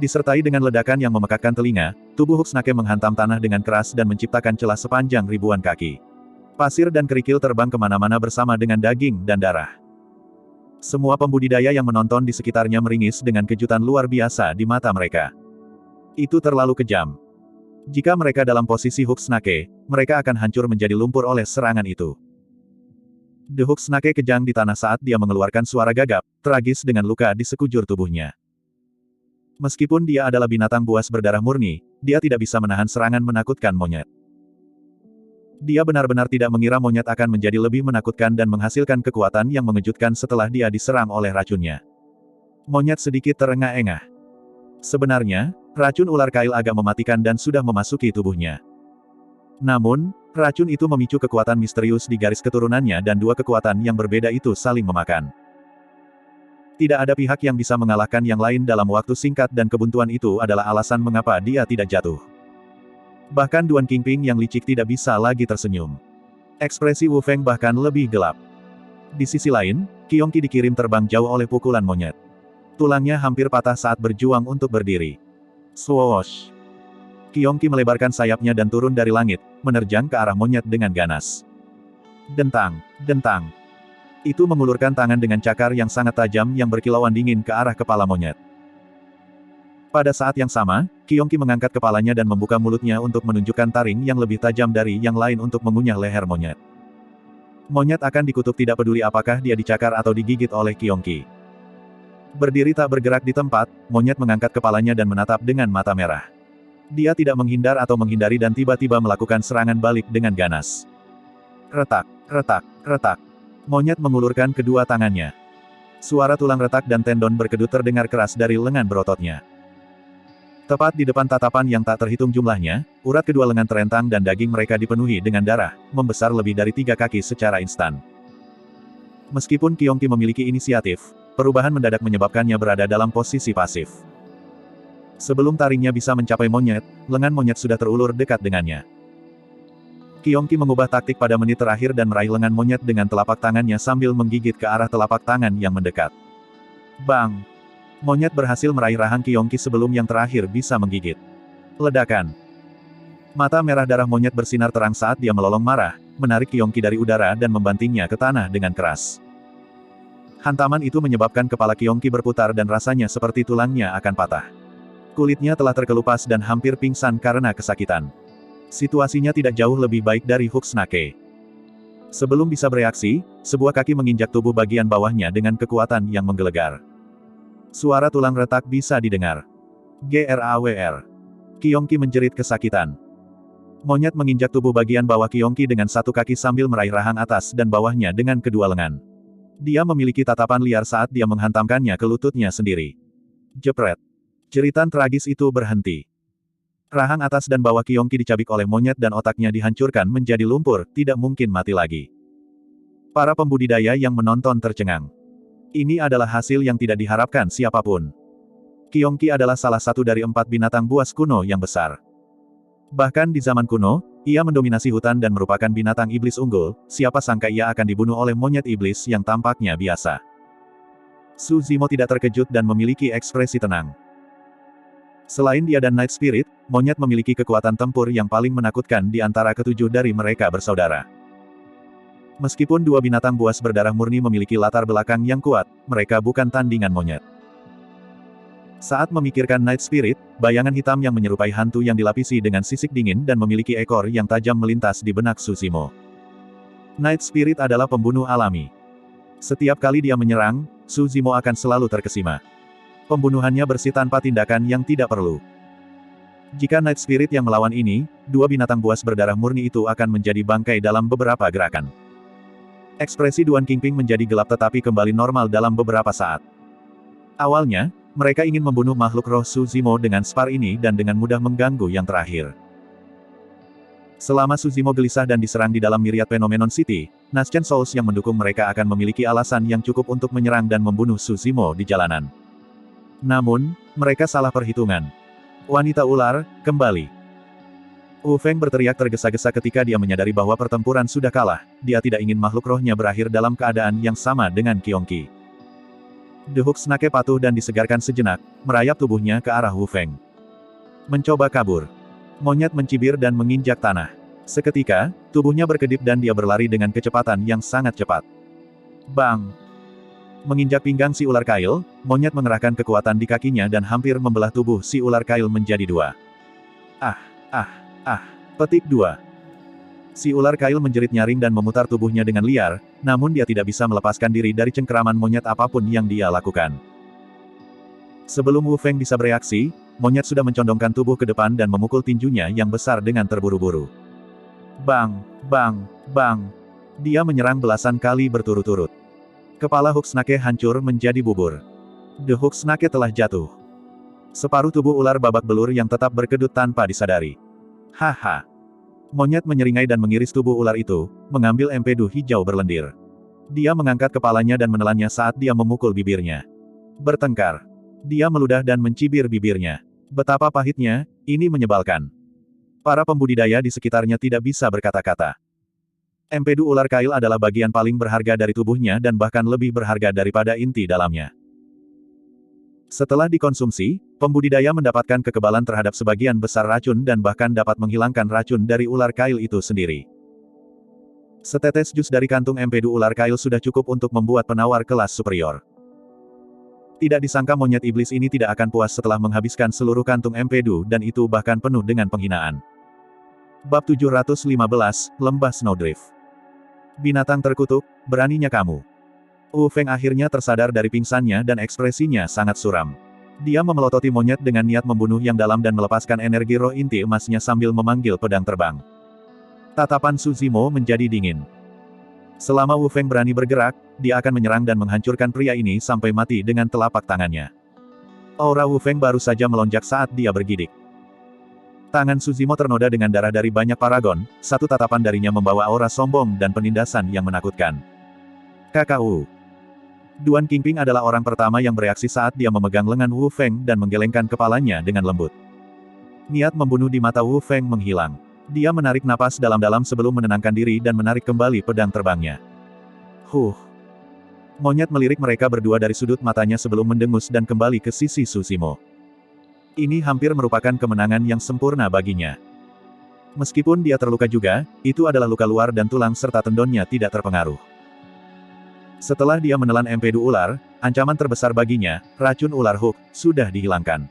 Disertai dengan ledakan yang memekakkan telinga, tubuh Huksnake menghantam tanah dengan keras dan menciptakan celah sepanjang ribuan kaki. Pasir dan kerikil terbang kemana-mana bersama dengan daging dan darah. Semua pembudidaya yang menonton di sekitarnya meringis dengan kejutan luar biasa di mata mereka. Itu terlalu kejam. Jika mereka dalam posisi Huksnake, mereka akan hancur menjadi lumpur oleh serangan itu. The Huksnake kejang di tanah saat dia mengeluarkan suara gagap, tragis dengan luka di sekujur tubuhnya. Meskipun dia adalah binatang buas berdarah murni, dia tidak bisa menahan serangan menakutkan monyet. Dia benar-benar tidak mengira monyet akan menjadi lebih menakutkan dan menghasilkan kekuatan yang mengejutkan setelah dia diserang oleh racunnya. Monyet sedikit terengah-engah. Sebenarnya, racun ular kail agak mematikan dan sudah memasuki tubuhnya. Namun, racun itu memicu kekuatan misterius di garis keturunannya dan dua kekuatan yang berbeda itu saling memakan. Tidak ada pihak yang bisa mengalahkan yang lain dalam waktu singkat dan kebuntuan itu adalah alasan mengapa dia tidak jatuh. Bahkan Duan Qingping yang licik tidak bisa lagi tersenyum. Ekspresi Wu Feng bahkan lebih gelap. Di sisi lain, Qiongqi dikirim terbang jauh oleh pukulan monyet. Tulangnya hampir patah saat berjuang untuk berdiri. Swoosh! Qiongqi melebarkan sayapnya dan turun dari langit, menerjang ke arah monyet dengan ganas. Dentang, dentang. Itu mengulurkan tangan dengan cakar yang sangat tajam yang berkilauan dingin ke arah kepala monyet. Pada saat yang sama, Qiongqi mengangkat kepalanya dan membuka mulutnya untuk menunjukkan taring yang lebih tajam dari yang lain untuk mengunyah leher monyet. Monyet akan dikutuk tidak peduli apakah dia dicakar atau digigit oleh Qiongqi. Berdiri tak bergerak di tempat, monyet mengangkat kepalanya dan menatap dengan mata merah. Dia tidak menghindar atau menghindari dan tiba-tiba melakukan serangan balik dengan ganas. Retak, retak, retak. Monyet mengulurkan kedua tangannya. Suara tulang retak dan tendon berkedut terdengar keras dari lengan berototnya. Tepat di depan tatapan yang tak terhitung jumlahnya, urat kedua lengan terentang dan daging mereka dipenuhi dengan darah, membesar lebih dari 3 kaki secara instan. Meskipun Qiongqi memiliki inisiatif, perubahan mendadak menyebabkannya berada dalam posisi pasif. Sebelum taringnya bisa mencapai monyet, lengan monyet sudah terulur dekat dengannya. Qiongqi mengubah taktik pada menit terakhir dan meraih lengan monyet dengan telapak tangannya sambil menggigit ke arah telapak tangan yang mendekat. Bang! Monyet berhasil meraih rahang Qiongqi sebelum yang terakhir bisa menggigit. Ledakan. Mata merah darah monyet bersinar terang saat dia melolong marah, menarik Qiongqi dari udara dan membantingnya ke tanah dengan keras. Hantaman itu menyebabkan kepala Qiongqi berputar dan rasanya seperti tulangnya akan patah. Kulitnya telah terkelupas dan hampir pingsan karena kesakitan. Situasinya tidak jauh lebih baik dari Huksnake. Sebelum bisa bereaksi, sebuah kaki menginjak tubuh bagian bawahnya dengan kekuatan yang menggelegar. Suara tulang retak bisa didengar. Grawr. Qiongqi menjerit kesakitan. Monyet menginjak tubuh bagian bawah Qiongqi dengan satu kaki sambil meraih rahang atas dan bawahnya dengan kedua lengan. Dia memiliki tatapan liar saat dia menghantamkannya ke lututnya sendiri. Jepret. Jeritan tragis itu berhenti. Rahang atas dan bawah Qiongqi dicabik oleh monyet dan otaknya dihancurkan menjadi lumpur, tidak mungkin mati lagi. Para pembudidaya yang menonton tercengang. Ini adalah hasil yang tidak diharapkan siapapun. Qiongqi adalah salah satu dari 4 binatang buas kuno yang besar. Bahkan di zaman kuno, ia mendominasi hutan dan merupakan binatang iblis unggul, siapa sangka ia akan dibunuh oleh monyet iblis yang tampaknya biasa. Su Zimo tidak terkejut dan memiliki ekspresi tenang. Selain dia dan Night Spirit, monyet memiliki kekuatan tempur yang paling menakutkan di antara ketujuh dari mereka bersaudara. Meskipun dua binatang buas berdarah murni memiliki latar belakang yang kuat, mereka bukan tandingan monyet. Saat memikirkan Night Spirit, bayangan hitam yang menyerupai hantu yang dilapisi dengan sisik dingin dan memiliki ekor yang tajam melintas di benak Su Zimo. Night Spirit adalah pembunuh alami. Setiap kali dia menyerang, Su Zimo akan selalu terkesima. Pembunuhannya bersih tanpa tindakan yang tidak perlu. Jika Night Spirit yang melawan ini, dua binatang buas berdarah murni itu akan menjadi bangkai dalam beberapa gerakan. Ekspresi Duan Qingping menjadi gelap tetapi kembali normal dalam beberapa saat. Awalnya, mereka ingin membunuh makhluk roh Su Zimo dengan spar ini dan dengan mudah mengganggu yang terakhir. Selama Su Zimo gelisah dan diserang di dalam Myriad Phenomenon City, Nascent Souls yang mendukung mereka akan memiliki alasan yang cukup untuk menyerang dan membunuh Su Zimo di jalanan. Namun, mereka salah perhitungan. Wanita ular, kembali. Wu Feng berteriak tergesa-gesa ketika dia menyadari bahwa pertempuran sudah kalah, dia tidak ingin makhluk rohnya berakhir dalam keadaan yang sama dengan Qiongqi. The Hook Snake patuh dan disegarkan sejenak, merayap tubuhnya ke arah Wu Feng. Mencoba kabur. Monyet mencibir dan menginjak tanah. Seketika, tubuhnya berkedip dan dia berlari dengan kecepatan yang sangat cepat. Bang! Menginjak pinggang si ular kail, monyet mengerahkan kekuatan di kakinya dan hampir membelah tubuh si ular kail menjadi dua. Petik 2. Si ular kail menjerit nyaring dan memutar tubuhnya dengan liar, namun dia tidak bisa melepaskan diri dari cengkeraman monyet apapun yang dia lakukan. Sebelum Wu Feng bisa bereaksi, monyet sudah mencondongkan tubuh ke depan dan memukul tinjunya yang besar dengan terburu-buru. Bang! Bang! Bang! Dia menyerang belasan kali berturut-turut. Kepala Hook Snake hancur menjadi bubur. The Hook Snake telah jatuh. Separuh tubuh ular babak belur yang tetap berkedut tanpa disadari. Haha. Monyet menyeringai dan mengiris tubuh ular itu, mengambil empedu hijau berlendir. Dia mengangkat kepalanya dan menelannya saat dia memukul bibirnya. Bertengkar. Dia meludah dan mencibir bibirnya. Betapa pahitnya, ini menyebalkan. Para pembudidaya di sekitarnya tidak bisa berkata-kata. Empedu ular kail adalah bagian paling berharga dari tubuhnya dan bahkan lebih berharga daripada inti dalamnya. Setelah dikonsumsi, pembudidaya mendapatkan kekebalan terhadap sebagian besar racun dan bahkan dapat menghilangkan racun dari ular kail itu sendiri. Setetes jus dari kantung empedu ular kail sudah cukup untuk membuat penawar kelas superior. Tidak disangka monyet iblis ini tidak akan puas setelah menghabiskan seluruh kantung empedu dan itu bahkan penuh dengan penghinaan. Bab 715, Lembah Snowdrift. Binatang terkutuk, beraninya kamu. Wu Feng akhirnya tersadar dari pingsannya dan ekspresinya sangat suram. Dia memelototi monyet dengan niat membunuh yang dalam dan melepaskan energi roh inti emasnya sambil memanggil pedang terbang. Tatapan Su Zimo menjadi dingin. Selama Wu Feng berani bergerak, dia akan menyerang dan menghancurkan pria ini sampai mati dengan telapak tangannya. Aura Wu Feng baru saja melonjak saat dia bergidik. Tangan Su Zimo ternoda dengan darah dari banyak paragon, satu tatapan darinya membawa aura sombong dan penindasan yang menakutkan. KKU. Duan Qingping adalah orang pertama yang bereaksi saat dia memegang lengan Wu Feng dan menggelengkan kepalanya dengan lembut. Niat membunuh di mata Wu Feng menghilang. Dia menarik napas dalam-dalam sebelum menenangkan diri dan menarik kembali pedang terbangnya. Monyet melirik mereka berdua dari sudut matanya sebelum mendengus dan kembali ke sisi Su Zimo. Ini hampir merupakan kemenangan yang sempurna baginya. Meskipun dia terluka juga, itu adalah luka luar dan tulang serta tendonnya tidak terpengaruh. Setelah dia menelan empedu ular, ancaman terbesar baginya, racun ular Hook, sudah dihilangkan.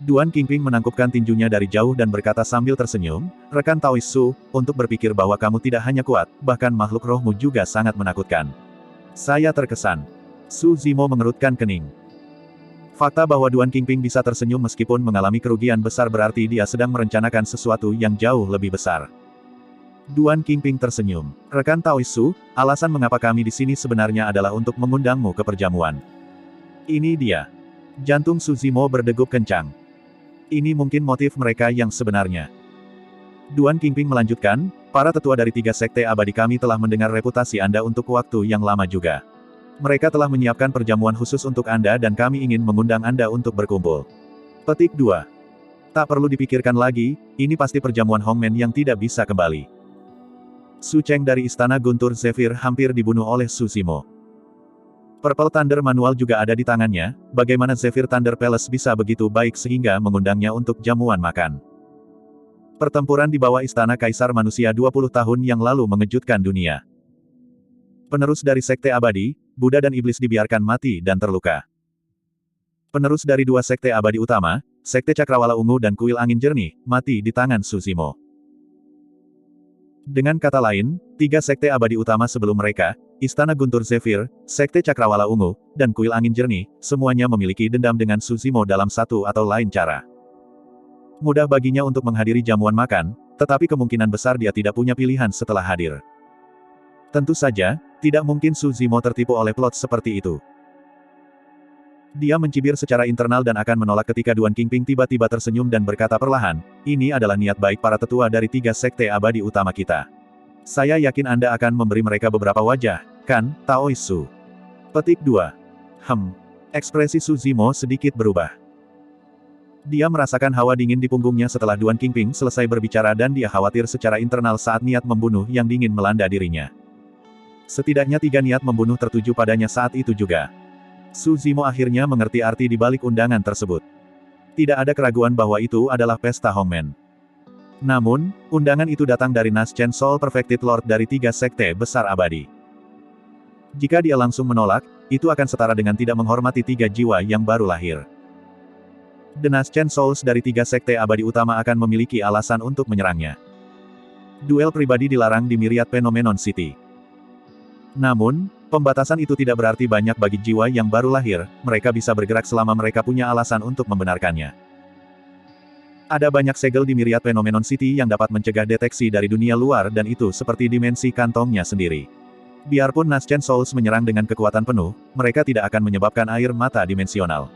Duan Qingping menangkupkan tinjunya dari jauh dan berkata sambil tersenyum, rekan Taois Su, untuk berpikir bahwa kamu tidak hanya kuat, bahkan makhluk rohmu juga sangat menakutkan. Saya terkesan. Su Zimo mengerutkan kening. Fakta bahwa Duan Qingping bisa tersenyum meskipun mengalami kerugian besar berarti dia sedang merencanakan sesuatu yang jauh lebih besar. Duan Qingping tersenyum. Rekan Taois Su, alasan mengapa kami di sini sebenarnya adalah untuk mengundangmu ke perjamuan. Ini dia. Jantung Su Zimo berdegup kencang. Ini mungkin motif mereka yang sebenarnya. Duan Qingping melanjutkan, para tetua dari 3 sekte abadi kami telah mendengar reputasi Anda untuk waktu yang lama juga. Mereka telah menyiapkan perjamuan khusus untuk Anda dan kami ingin mengundang Anda untuk berkumpul. Petik 2. Tak perlu dipikirkan lagi, ini pasti perjamuan Hongmen yang tidak bisa kembali. Su Cheng dari Istana Guntur Zephyr hampir dibunuh oleh Su Zimo. Purple Thunder manual juga ada di tangannya, bagaimana Zephyr Thunder Palace bisa begitu baik sehingga mengundangnya untuk jamuan makan. Pertempuran di bawah Istana Kaisar Manusia 20 tahun yang lalu mengejutkan dunia. Penerus dari Sekte Abadi, Buddha dan Iblis dibiarkan mati dan terluka. Penerus dari 2 Sekte Abadi utama, Sekte Cakrawala Ungu dan Kuil Angin Jernih, mati di tangan Su Zimo. Dengan kata lain, 3 sekte abadi utama sebelum mereka, Istana Guntur Zephyr, Sekte Cakrawala Ungu, dan Kuil Angin Jernih, semuanya memiliki dendam dengan Su Zimo dalam satu atau lain cara. Mudah baginya untuk menghadiri jamuan makan, tetapi kemungkinan besar dia tidak punya pilihan setelah hadir. Tentu saja, tidak mungkin Su Zimo tertipu oleh plot seperti itu. Dia mencibir secara internal dan akan menolak ketika Duan Qingping tiba-tiba tersenyum dan berkata perlahan, ini adalah niat baik para tetua dari 3 sekte abadi utama kita. Saya yakin Anda akan memberi mereka beberapa wajah, kan, Taois Su? Petik 2. Ekspresi Su Zimo sedikit berubah. Dia merasakan hawa dingin di punggungnya setelah Duan Qingping selesai berbicara dan dia khawatir secara internal saat niat membunuh yang dingin melanda dirinya. Setidaknya 3 niat membunuh tertuju padanya saat itu juga. Su Zimo akhirnya mengerti arti di balik undangan tersebut. Tidak ada keraguan bahwa itu adalah pesta Hongmen. Namun, undangan itu datang dari Nas Chen Soul Perfected Lord dari 3 sekte besar abadi. Jika dia langsung menolak, itu akan setara dengan tidak menghormati 3 jiwa yang baru lahir. The Nas Chen Souls dari 3 sekte abadi utama akan memiliki alasan untuk menyerangnya. Duel pribadi dilarang di Myriad Phenomenon City. Namun, pembatasan itu tidak berarti banyak bagi jiwa yang baru lahir, mereka bisa bergerak selama mereka punya alasan untuk membenarkannya. Ada banyak segel di Myriad Phenomenon City yang dapat mencegah deteksi dari dunia luar dan itu seperti dimensi kantongnya sendiri. Biarpun Nas Chen Souls menyerang dengan kekuatan penuh, mereka tidak akan menyebabkan air mata dimensional.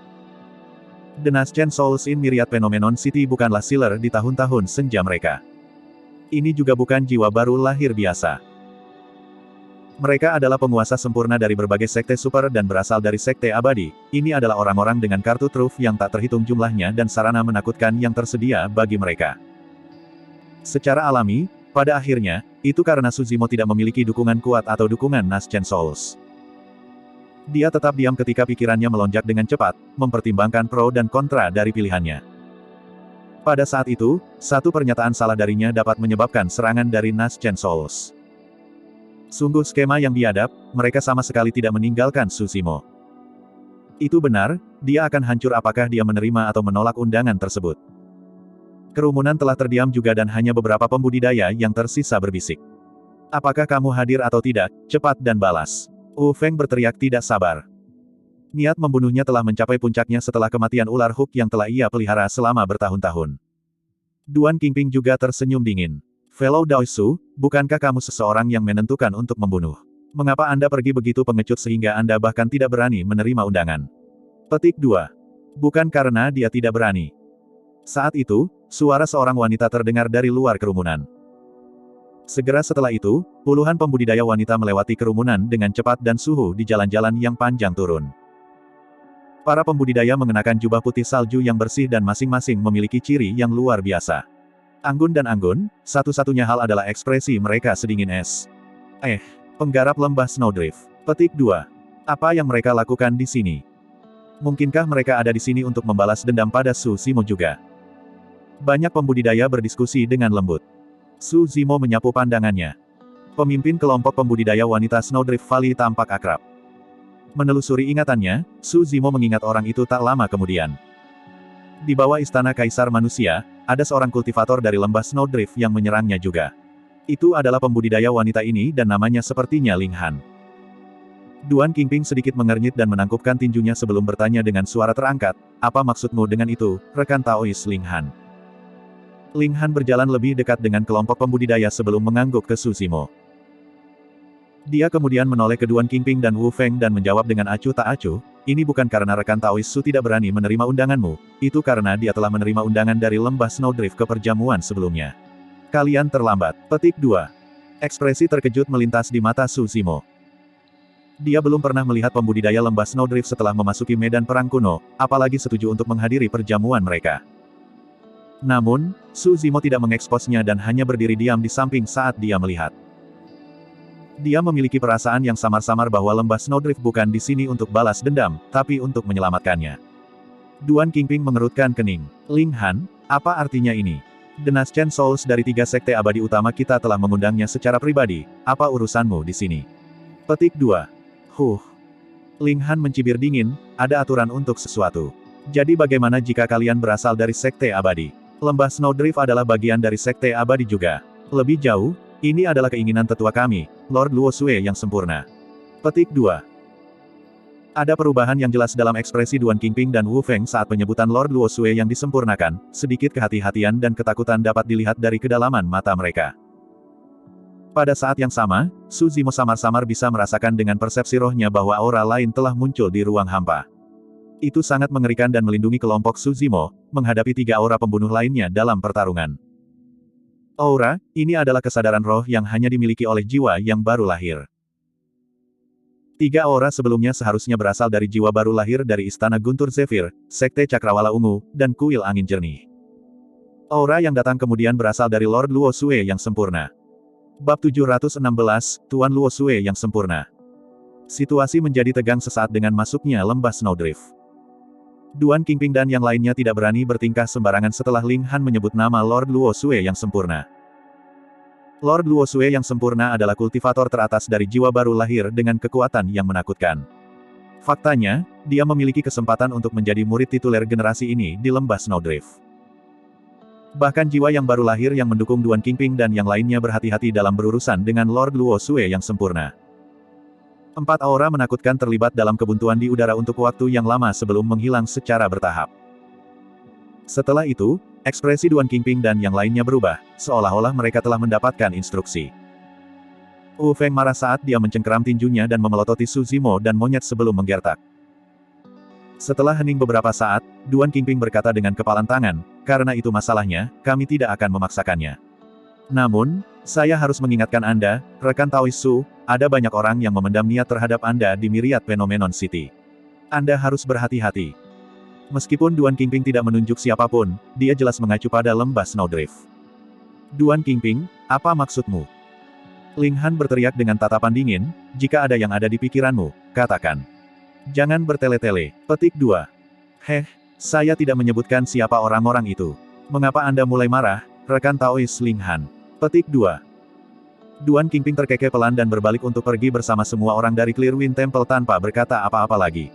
The Nas Chen Souls in Myriad Phenomenon City bukanlah sealer di tahun-tahun senja mereka. Ini juga bukan jiwa baru lahir biasa. Mereka adalah penguasa sempurna dari berbagai sekte super dan berasal dari sekte abadi. Ini adalah orang-orang dengan kartu truf yang tak terhitung jumlahnya dan sarana menakutkan yang tersedia bagi mereka. Secara alami, pada akhirnya, itu karena Su Zimo tidak memiliki dukungan kuat atau dukungan Nas Chen Souls. Dia tetap diam ketika pikirannya melonjak dengan cepat, mempertimbangkan pro dan kontra dari pilihannya. Pada saat itu, satu pernyataan salah darinya dapat menyebabkan serangan dari Nas Chen Souls. Sungguh skema yang biadab, mereka sama sekali tidak meninggalkan Su Zimo. Itu benar, dia akan hancur apakah dia menerima atau menolak undangan tersebut. Kerumunan telah terdiam juga dan hanya beberapa pembudidaya yang tersisa berbisik. Apakah kamu hadir atau tidak, cepat dan balas. Wu Feng berteriak tidak sabar. Niat membunuhnya telah mencapai puncaknya setelah kematian ular Hook yang telah ia pelihara selama bertahun-tahun. Duan Qingping juga tersenyum dingin. Fellow Dao Su, bukankah kamu seseorang yang menentukan untuk membunuh? Mengapa Anda pergi begitu pengecut sehingga Anda bahkan tidak berani menerima undangan? Petik 2. Bukan karena dia tidak berani. Saat itu, suara seorang wanita terdengar dari luar kerumunan. Segera setelah itu, puluhan pembudidaya wanita melewati kerumunan dengan cepat dan suhu di jalan-jalan yang panjang turun. Para pembudidaya mengenakan jubah putih salju yang bersih dan masing-masing memiliki ciri yang luar biasa. Anggun dan anggun, satu-satunya hal adalah ekspresi mereka sedingin es. Penggarap lembah Snowdrift. Petik 2. Apa yang mereka lakukan di sini? Mungkinkah mereka ada di sini untuk membalas dendam pada Su Zimo juga? Banyak pembudidaya berdiskusi dengan lembut. Su Zimo menyapu pandangannya. Pemimpin kelompok pembudidaya wanita Snowdrift Valley tampak akrab. Menelusuri ingatannya, Su Zimo mengingat orang itu tak lama kemudian. Di bawah istana Kaisar Manusia, ada seorang kultivator dari lembah Snowdrift yang menyerangnya juga. Itu adalah pembudidaya wanita ini dan namanya sepertinya Ling Han. Duan Qingping sedikit mengernyit dan menangkupkan tinjunya sebelum bertanya dengan suara terangkat, apa maksudmu dengan itu, rekan Taois Ling Han? Ling Han berjalan lebih dekat dengan kelompok pembudidaya sebelum mengangguk ke Su Zimo. Dia kemudian menoleh ke Duan Qingping dan Wu Feng dan menjawab dengan acuh tak acuh, ini bukan karena rekan Taois Su tidak berani menerima undanganmu, itu karena dia telah menerima undangan dari lembah Snowdrift ke perjamuan sebelumnya. Kalian terlambat. Petik 2. Ekspresi terkejut melintas di mata Su Zimo. Dia belum pernah melihat pembudidaya lembah Snowdrift setelah memasuki medan perang kuno, apalagi setuju untuk menghadiri perjamuan mereka. Namun, Su Zimo tidak mengeksposnya dan hanya berdiri diam di samping saat dia melihat. Dia memiliki perasaan yang samar-samar bahwa lembah Snowdrift bukan di sini untuk balas dendam, tapi untuk menyelamatkannya. Duan Qingping mengerutkan kening. Ling Han, apa artinya ini? The Nas Chen Souls dari 3 sekte abadi utama kita telah mengundangnya secara pribadi, apa urusanmu di sini? Petik 2. Ling Han mencibir dingin, ada aturan untuk sesuatu. Jadi bagaimana jika kalian berasal dari sekte abadi? Lembah Snowdrift adalah bagian dari sekte abadi juga. Lebih jauh, ini adalah keinginan tetua kami, Lord Luo Sue yang sempurna. Petik 2. Ada perubahan yang jelas dalam ekspresi Duan Qingping dan Wu Feng saat penyebutan Lord Luo Sue yang disempurnakan, sedikit kehati-hatian dan ketakutan dapat dilihat dari kedalaman mata mereka. Pada saat yang sama, Su Zimo samar-samar bisa merasakan dengan persepsi rohnya bahwa aura lain telah muncul di ruang hampa. Itu sangat mengerikan dan melindungi kelompok Su Zimo, menghadapi 3 aura pembunuh lainnya dalam pertarungan. Aura, ini adalah kesadaran roh yang hanya dimiliki oleh jiwa yang baru lahir. Tiga aura sebelumnya seharusnya berasal dari jiwa baru lahir dari Istana Guntur Zephyr, Sekte Cakrawala Ungu, dan Kuil Angin Jernih. Aura yang datang kemudian berasal dari Lord Luo Xue yang sempurna. Bab 716, Tuan Luo Xue yang sempurna. Situasi menjadi tegang sesaat dengan masuknya lembah Snowdrift. Duan Qingping dan yang lainnya tidak berani bertingkah sembarangan setelah Ling Han menyebut nama Lord Luo Xue yang sempurna. Lord Luo Xue yang sempurna adalah kultivator teratas dari jiwa baru lahir dengan kekuatan yang menakutkan. Faktanya, dia memiliki kesempatan untuk menjadi murid tituler generasi ini di lembah Snowdrift. Bahkan jiwa yang baru lahir yang mendukung Duan Qingping dan yang lainnya berhati-hati dalam berurusan dengan Lord Luo Xue yang sempurna. 4 aura menakutkan terlibat dalam kebuntuan di udara untuk waktu yang lama sebelum menghilang secara bertahap. Setelah itu, ekspresi Duan Qingping dan yang lainnya berubah, seolah-olah mereka telah mendapatkan instruksi. Wu Feng marah saat dia mencengkeram tinjunya dan memelototi Su Zimo dan monyet sebelum menggertak. Setelah hening beberapa saat, Duan Qingping berkata dengan kepalan tangan, karena itu masalahnya, kami tidak akan memaksakannya. Namun, saya harus mengingatkan Anda, rekan Taoist Su, ada banyak orang yang memendam niat terhadap Anda di Myriad Phenomenon City. Anda harus berhati-hati. Meskipun Duan Qingping tidak menunjuk siapapun, dia jelas mengacu pada lembah Snowdrift. Duan Qingping, apa maksudmu? Ling Han berteriak dengan tatapan dingin, jika ada yang ada di pikiranmu, katakan. Jangan bertele-tele. Petik 2. Saya tidak menyebutkan siapa orang-orang itu. Mengapa Anda mulai marah, rekan Taoist Ling Han? Petik 2. Duan Qingping terkekeh pelan dan berbalik untuk pergi bersama semua orang dari Clearwind Temple tanpa berkata apa-apa lagi.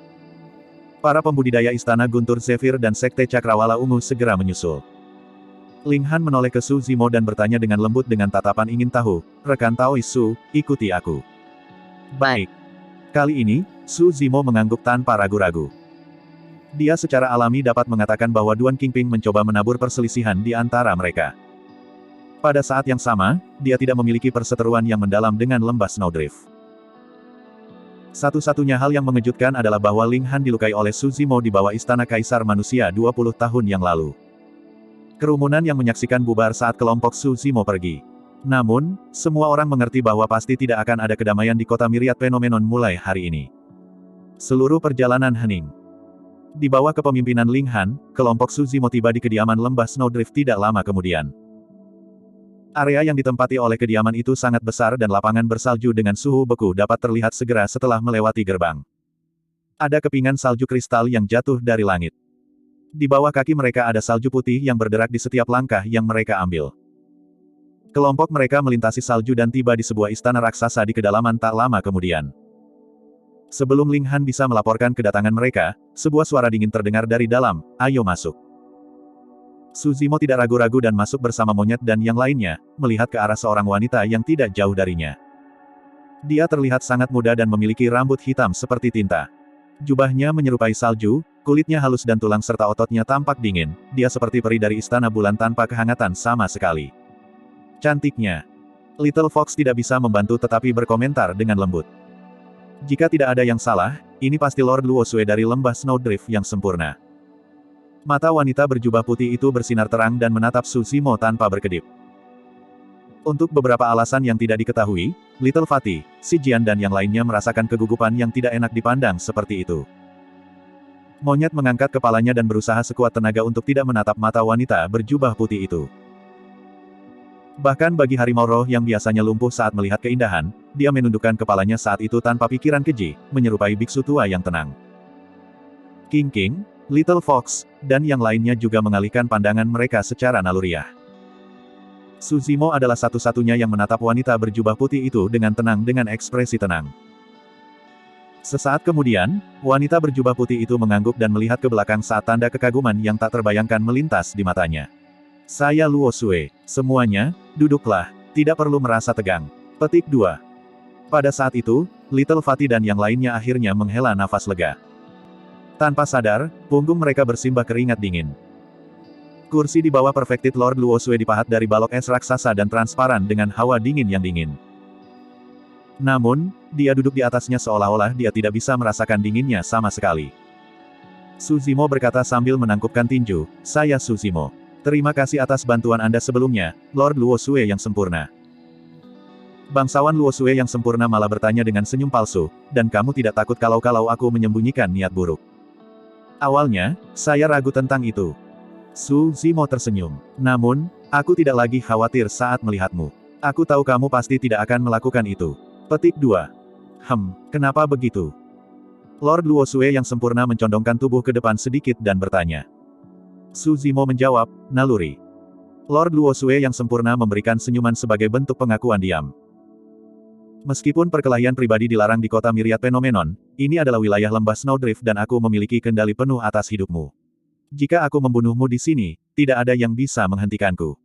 Para pembudidaya Istana Guntur Zephyr dan Sekte Cakrawala Ungu segera menyusul. Ling Han menoleh ke Su Zimo dan bertanya dengan lembut dengan tatapan ingin tahu, rekan Taoist Su, ikuti aku. Baik. Kali ini, Su Zimo mengangguk tanpa ragu-ragu. Dia secara alami dapat mengatakan bahwa Duan Qingping mencoba menabur perselisihan di antara mereka. Pada saat yang sama, dia tidak memiliki perseteruan yang mendalam dengan lembah Snowdrift. Satu-satunya hal yang mengejutkan adalah bahwa Ling Han dilukai oleh Su Zimo di bawah Istana Kaisar Manusia 20 tahun yang lalu. Kerumunan yang menyaksikan bubar saat kelompok Su Zimo pergi. Namun, semua orang mengerti bahwa pasti tidak akan ada kedamaian di kota Myriad Phenomenon mulai hari ini. Seluruh perjalanan hening. Di bawah kepemimpinan Ling Han, kelompok Su Zimo tiba di kediaman lembah Snowdrift tidak lama kemudian. Area yang ditempati oleh kediaman itu sangat besar dan lapangan bersalju dengan suhu beku dapat terlihat segera setelah melewati gerbang. Ada kepingan salju kristal yang jatuh dari langit. Di bawah kaki mereka ada salju putih yang berderak di setiap langkah yang mereka ambil. Kelompok mereka melintasi salju dan tiba di sebuah istana raksasa di kedalaman tak lama kemudian. Sebelum Ling Han bisa melaporkan kedatangan mereka, sebuah suara dingin terdengar dari dalam, "Ayo masuk." Su Zimo tidak ragu-ragu dan masuk bersama monyet dan yang lainnya, melihat ke arah seorang wanita yang tidak jauh darinya. Dia terlihat sangat muda dan memiliki rambut hitam seperti tinta. Jubahnya menyerupai salju, kulitnya halus dan tulang serta ototnya tampak dingin, dia seperti peri dari istana bulan tanpa kehangatan sama sekali. Cantiknya. Little Fox tidak bisa membantu tetapi berkomentar dengan lembut. Jika tidak ada yang salah, ini pasti Lord Luo Xue dari lembah Snowdrift yang sempurna. Mata wanita berjubah putih itu bersinar terang dan menatap Su Zimo tanpa berkedip. Untuk beberapa alasan yang tidak diketahui, Little Fatty, Si Jian dan yang lainnya merasakan kegugupan yang tidak enak dipandang seperti itu. Monyet mengangkat kepalanya dan berusaha sekuat tenaga untuk tidak menatap mata wanita berjubah putih itu. Bahkan bagi harimau roh yang biasanya lumpuh saat melihat keindahan, dia menundukkan kepalanya saat itu tanpa pikiran keji, menyerupai biksu tua yang tenang. King, Little Fox, dan yang lainnya juga mengalihkan pandangan mereka secara naluriah. Su Zimo adalah satu-satunya yang menatap wanita berjubah putih itu dengan tenang dengan ekspresi tenang. Sesaat kemudian, wanita berjubah putih itu mengangguk dan melihat ke belakang saat tanda kekaguman yang tak terbayangkan melintas di matanya. Saya Luo Xue. Semuanya, duduklah, tidak perlu merasa tegang. Petik 2. Pada saat itu, Little Fatty dan yang lainnya akhirnya menghela nafas lega. Tanpa sadar, punggung mereka bersimbah keringat dingin. Kursi di bawah Perfected Lord Luo Xue dipahat dari balok es raksasa dan transparan dengan hawa dingin yang dingin. Namun, dia duduk di atasnya seolah-olah dia tidak bisa merasakan dinginnya sama sekali. Su Zimo berkata sambil menangkupkan tinju, "Saya Su Zimo. Terima kasih atas bantuan Anda sebelumnya, Lord Luo Xue yang sempurna." Bangsawan Luo Xue yang sempurna malah bertanya dengan senyum palsu, dan kamu tidak takut kalau aku menyembunyikan niat buruk? Awalnya, saya ragu tentang itu. Su Zimo tersenyum. Namun, aku tidak lagi khawatir saat melihatmu. Aku tahu kamu pasti tidak akan melakukan itu. Petik 2. Kenapa begitu? Lord Luo Xue yang sempurna mencondongkan tubuh ke depan sedikit dan bertanya. Su Zimo menjawab, naluri. Lord Luo Xue yang sempurna memberikan senyuman sebagai bentuk pengakuan diam. Meskipun perkelahian pribadi dilarang di kota Myriad Phenomenon, ini adalah wilayah lembah Snowdrift dan aku memiliki kendali penuh atas hidupmu. Jika aku membunuhmu di sini, tidak ada yang bisa menghentikanku.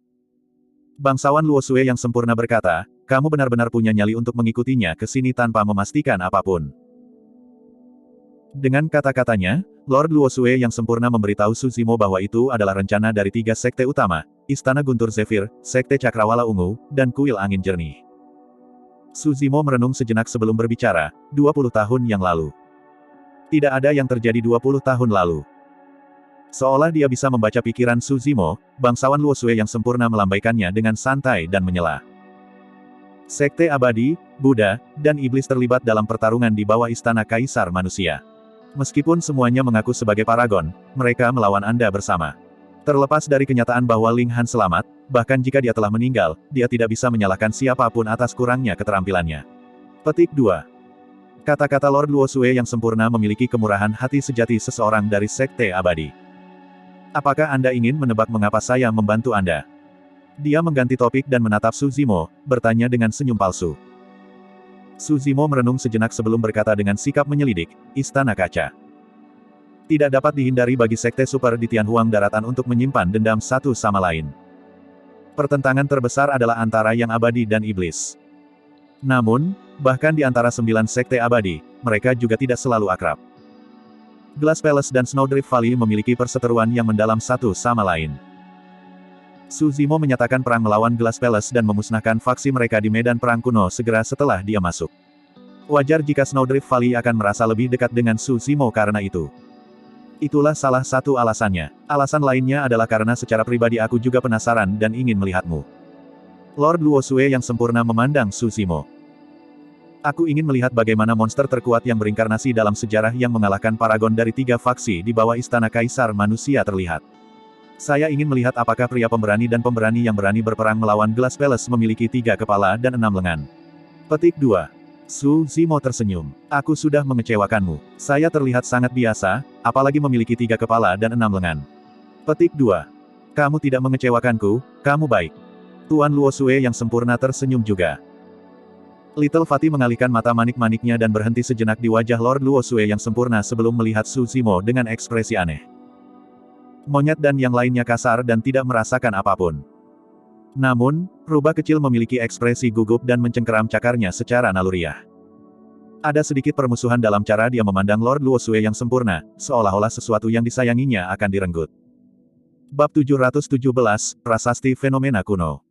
Bangsawan Luo Xue yang sempurna berkata, kamu benar-benar punya nyali untuk mengikutinya ke sini tanpa memastikan apapun. Dengan kata-katanya, Lord Luo Xue yang sempurna memberitahu Su Zimo bahwa itu adalah rencana dari 3 sekte utama, Istana Guntur Zephyr, Sekte Cakrawala Ungu, dan Kuil Angin Jernih. Su Zimo merenung sejenak sebelum berbicara, 20 tahun yang lalu. Tidak ada yang terjadi 20 tahun lalu. Seolah dia bisa membaca pikiran Su Zimo, bangsawan Luo Xue yang sempurna melambaikannya dengan santai dan menyela. Sekte Abadi, Buddha, dan Iblis terlibat dalam pertarungan di bawah Istana Kaisar Manusia. Meskipun semuanya mengaku sebagai paragon, mereka melawan Anda bersama. Terlepas dari kenyataan bahwa Ling Han selamat, bahkan jika dia telah meninggal, dia tidak bisa menyalahkan siapapun atas kurangnya keterampilannya. Petik 2. Kata-kata Lord Luo Xue yang sempurna memiliki kemurahan hati sejati seseorang dari Sekte Abadi. Apakah Anda ingin menebak mengapa saya membantu Anda? Dia mengganti topik dan menatap Su Zimo, bertanya dengan senyum palsu. Su Zimo merenung sejenak sebelum berkata dengan sikap menyelidik, Istana Kaca. Tidak dapat dihindari bagi Sekte Super di Tianhuang Daratan untuk menyimpan dendam satu sama lain. Pertentangan terbesar adalah antara Yang Abadi dan Iblis. Namun, bahkan di antara 9 Sekte Abadi, mereka juga tidak selalu akrab. Glass Palace dan Snowdrift Valley memiliki perseteruan yang mendalam satu sama lain. Su Zimo menyatakan perang melawan Glass Palace dan memusnahkan faksi mereka di medan perang kuno segera setelah dia masuk. Wajar jika Snowdrift Valley akan merasa lebih dekat dengan Su Zimo karena itu. Itulah salah satu alasannya. Alasan lainnya adalah karena secara pribadi aku juga penasaran dan ingin melihatmu. Lord Luo Xue yang sempurna memandang Su Zimo. Aku ingin melihat bagaimana monster terkuat yang berinkarnasi dalam sejarah yang mengalahkan paragon dari 3 faksi di bawah Istana Kaisar Manusia terlihat. Saya ingin melihat apakah pria pemberani dan pemberani yang berani berperang melawan Glass Palace memiliki 3 kepala dan 6 lengan. Petik 2. Su Zimo tersenyum. Aku sudah mengecewakanmu. Saya terlihat sangat biasa, apalagi memiliki 3 kepala dan 6 lengan. Petik 2. Kamu tidak mengecewakanku, kamu baik. Tuan Luo Xue yang sempurna tersenyum juga. Little Fatty mengalihkan mata manik-maniknya dan berhenti sejenak di wajah Lord Luo Xue yang sempurna sebelum melihat Su Zimo dengan ekspresi aneh. Monyet dan yang lainnya kasar dan tidak merasakan apapun. Namun, rubah kecil memiliki ekspresi gugup dan mencengkeram cakarnya secara naluriah. Ada sedikit permusuhan dalam cara dia memandang Lord Luo Xue yang sempurna, seolah-olah sesuatu yang disayanginya akan direnggut. Bab 717, Prasasti Fenomena Kuno.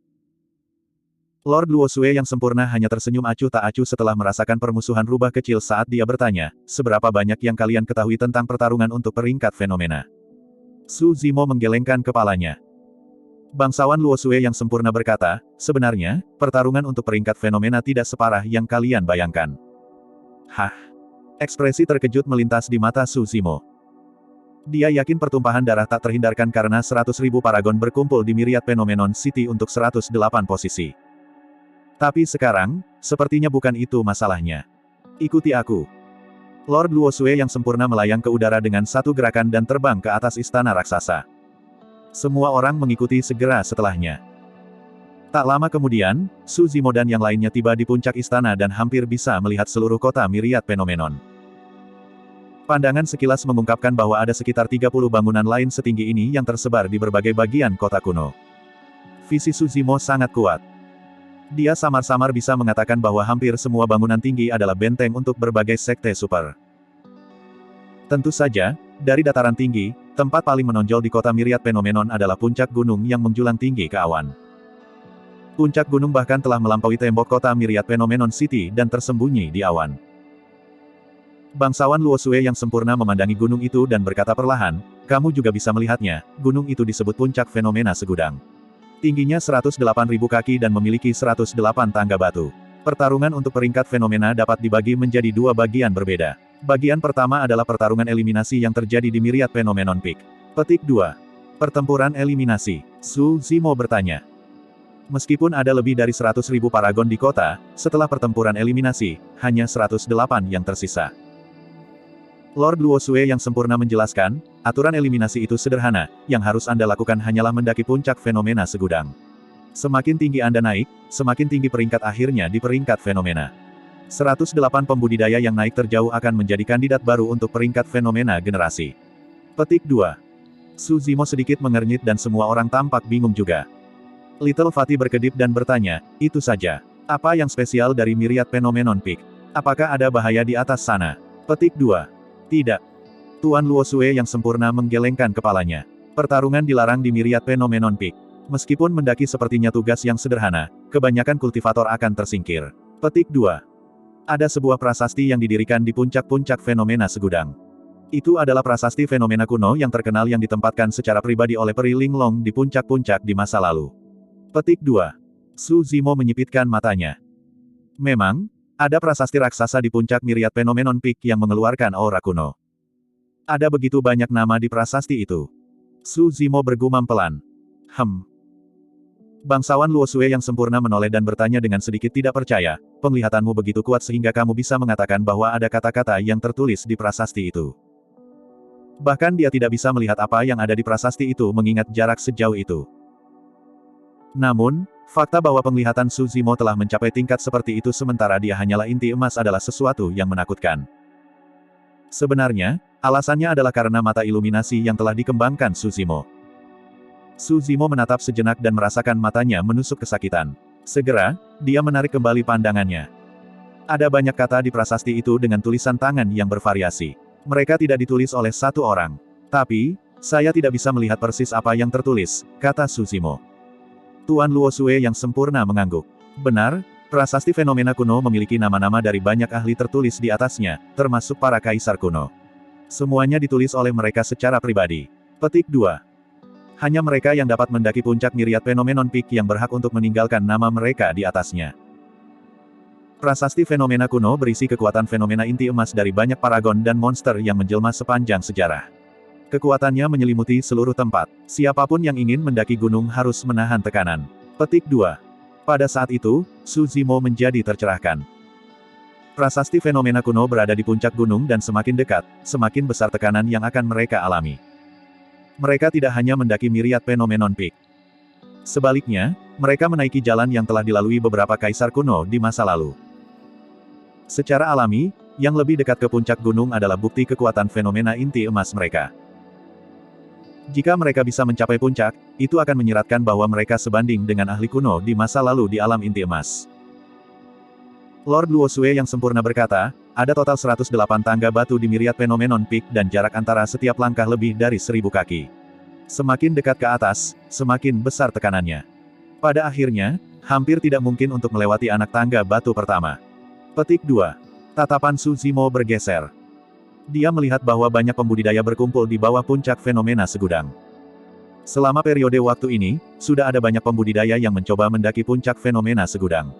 Lord Luo Xue yang sempurna hanya tersenyum acuh tak acuh setelah merasakan permusuhan rubah kecil saat dia bertanya, seberapa banyak yang kalian ketahui tentang pertarungan untuk peringkat fenomena? Su Zimo menggelengkan kepalanya. Bangsawan Luo Xue yang sempurna berkata, sebenarnya, pertarungan untuk peringkat fenomena tidak separah yang kalian bayangkan. Hah? Ekspresi terkejut melintas di mata Su Zimo. Dia yakin pertumpahan darah tak terhindarkan karena 100.000 paragon berkumpul di Myriad Phenomenon City untuk 108 posisi. Tapi sekarang, sepertinya bukan itu masalahnya. Ikuti aku. Lord Luo Xue yang sempurna melayang ke udara dengan satu gerakan dan terbang ke atas istana raksasa. Semua orang mengikuti segera setelahnya. Tak lama kemudian, Su Zimo dan yang lainnya tiba di puncak istana dan hampir bisa melihat seluruh kota Myriad Phenomenon. Pandangan sekilas mengungkapkan bahwa ada sekitar 30 bangunan lain setinggi ini yang tersebar di berbagai bagian kota kuno. Visi Su Zimo sangat kuat. Dia samar-samar bisa mengatakan bahwa hampir semua bangunan tinggi adalah benteng untuk berbagai sekte super. Tentu saja, dari dataran tinggi, tempat paling menonjol di kota Myriad Phenomenon adalah puncak gunung yang menjulang tinggi ke awan. Puncak gunung bahkan telah melampaui tembok kota Myriad Phenomenon City dan tersembunyi di awan. Bangsawan Luo Xue yang sempurna memandangi gunung itu dan berkata perlahan, kamu juga bisa melihatnya, gunung itu disebut puncak fenomena segudang. Tingginya 108.000 kaki dan memiliki 108 tangga batu. Pertarungan untuk peringkat fenomena dapat dibagi menjadi dua bagian berbeda. Bagian pertama adalah pertarungan eliminasi yang terjadi di Myriad Phenomenon Peak. Petik 2. Pertempuran eliminasi. Su Zimo bertanya. Meskipun ada lebih dari 100.000 paragon di kota, setelah pertempuran eliminasi, hanya 108 yang tersisa. Lord Luo Sue yang sempurna menjelaskan, aturan eliminasi itu sederhana, yang harus Anda lakukan hanyalah mendaki puncak fenomena segudang. Semakin tinggi Anda naik, semakin tinggi peringkat akhirnya di peringkat fenomena. 108 pembudidaya yang naik terjauh akan menjadi kandidat baru untuk peringkat fenomena generasi. Petik 2. Su Zimo sedikit mengernyit dan semua orang tampak bingung juga. Little Fatty berkedip dan bertanya, itu saja. Apa yang spesial dari Myriad Phenomenon Peak? Apakah ada bahaya di atas sana? Petik 2. Tidak. Tuan Luo Sue yang sempurna menggelengkan kepalanya. Pertarungan dilarang di Myriad Phenomenon Peak. Meskipun mendaki sepertinya tugas yang sederhana, kebanyakan kultivator akan tersingkir. Petik 2. Ada sebuah prasasti yang didirikan di puncak-puncak fenomena segudang. Itu adalah prasasti fenomena kuno yang terkenal yang ditempatkan secara pribadi oleh Peri Linglong di puncak-puncak di masa lalu. Petik 2. Su Zimo menyipitkan matanya. Memang, ada prasasti raksasa di puncak Myriad Phenomenon Peak yang mengeluarkan aura kuno. Ada begitu banyak nama di prasasti itu. Su Zimo bergumam pelan. Bangsawan Luo Sue yang sempurna menoleh dan bertanya dengan sedikit tidak percaya, penglihatanmu begitu kuat sehingga kamu bisa mengatakan bahwa ada kata-kata yang tertulis di prasasti itu. Bahkan dia tidak bisa melihat apa yang ada di prasasti itu mengingat jarak sejauh itu. Namun, fakta bahwa penglihatan Su Zimo telah mencapai tingkat seperti itu sementara dia hanyalah inti emas adalah sesuatu yang menakutkan. Sebenarnya, alasannya adalah karena mata iluminasi yang telah dikembangkan Su Zimo. Su Zimo menatap sejenak dan merasakan matanya menusuk kesakitan. Segera, dia menarik kembali pandangannya. Ada banyak kata di prasasti itu dengan tulisan tangan yang bervariasi. Mereka tidak ditulis oleh satu orang. Tapi, saya tidak bisa melihat persis apa yang tertulis, kata Su Zimo. Tuan Luo Sue yang sempurna mengangguk. Benar, prasasti fenomena kuno memiliki nama-nama dari banyak ahli tertulis di atasnya, termasuk para kaisar kuno. Semuanya ditulis oleh mereka secara pribadi. Petik 2. Hanya mereka yang dapat mendaki puncak Myriad Phenomenon Peak yang berhak untuk meninggalkan nama mereka di atasnya. Prasasti fenomena kuno berisi kekuatan fenomena inti emas dari banyak paragon dan monster yang menjelma sepanjang sejarah. Kekuatannya menyelimuti seluruh tempat. Siapapun yang ingin mendaki gunung harus menahan tekanan. Petik 2. Pada saat itu, Su Zimo menjadi tercerahkan. Prasasti fenomena kuno berada di puncak gunung dan semakin dekat, semakin besar tekanan yang akan mereka alami. Mereka tidak hanya mendaki Myriad Phenomenon Peak. Sebaliknya, mereka menaiki jalan yang telah dilalui beberapa kaisar kuno di masa lalu. Secara alami, yang lebih dekat ke puncak gunung adalah bukti kekuatan fenomena inti emas mereka. Jika mereka bisa mencapai puncak, itu akan menyiratkan bahwa mereka sebanding dengan ahli kuno di masa lalu di alam inti emas. Lord Luo Sue yang sempurna berkata, ada total 108 tangga batu di Myriad Phenomenon Peak dan jarak antara setiap langkah lebih dari 1000 kaki. Semakin dekat ke atas, semakin besar tekanannya. Pada akhirnya, hampir tidak mungkin untuk melewati anak tangga batu pertama. Petik 2. Tatapan Su Zimo bergeser. Dia melihat bahwa banyak pembudidaya berkumpul di bawah puncak fenomena segudang. Selama periode waktu ini, sudah ada banyak pembudidaya yang mencoba mendaki puncak fenomena segudang.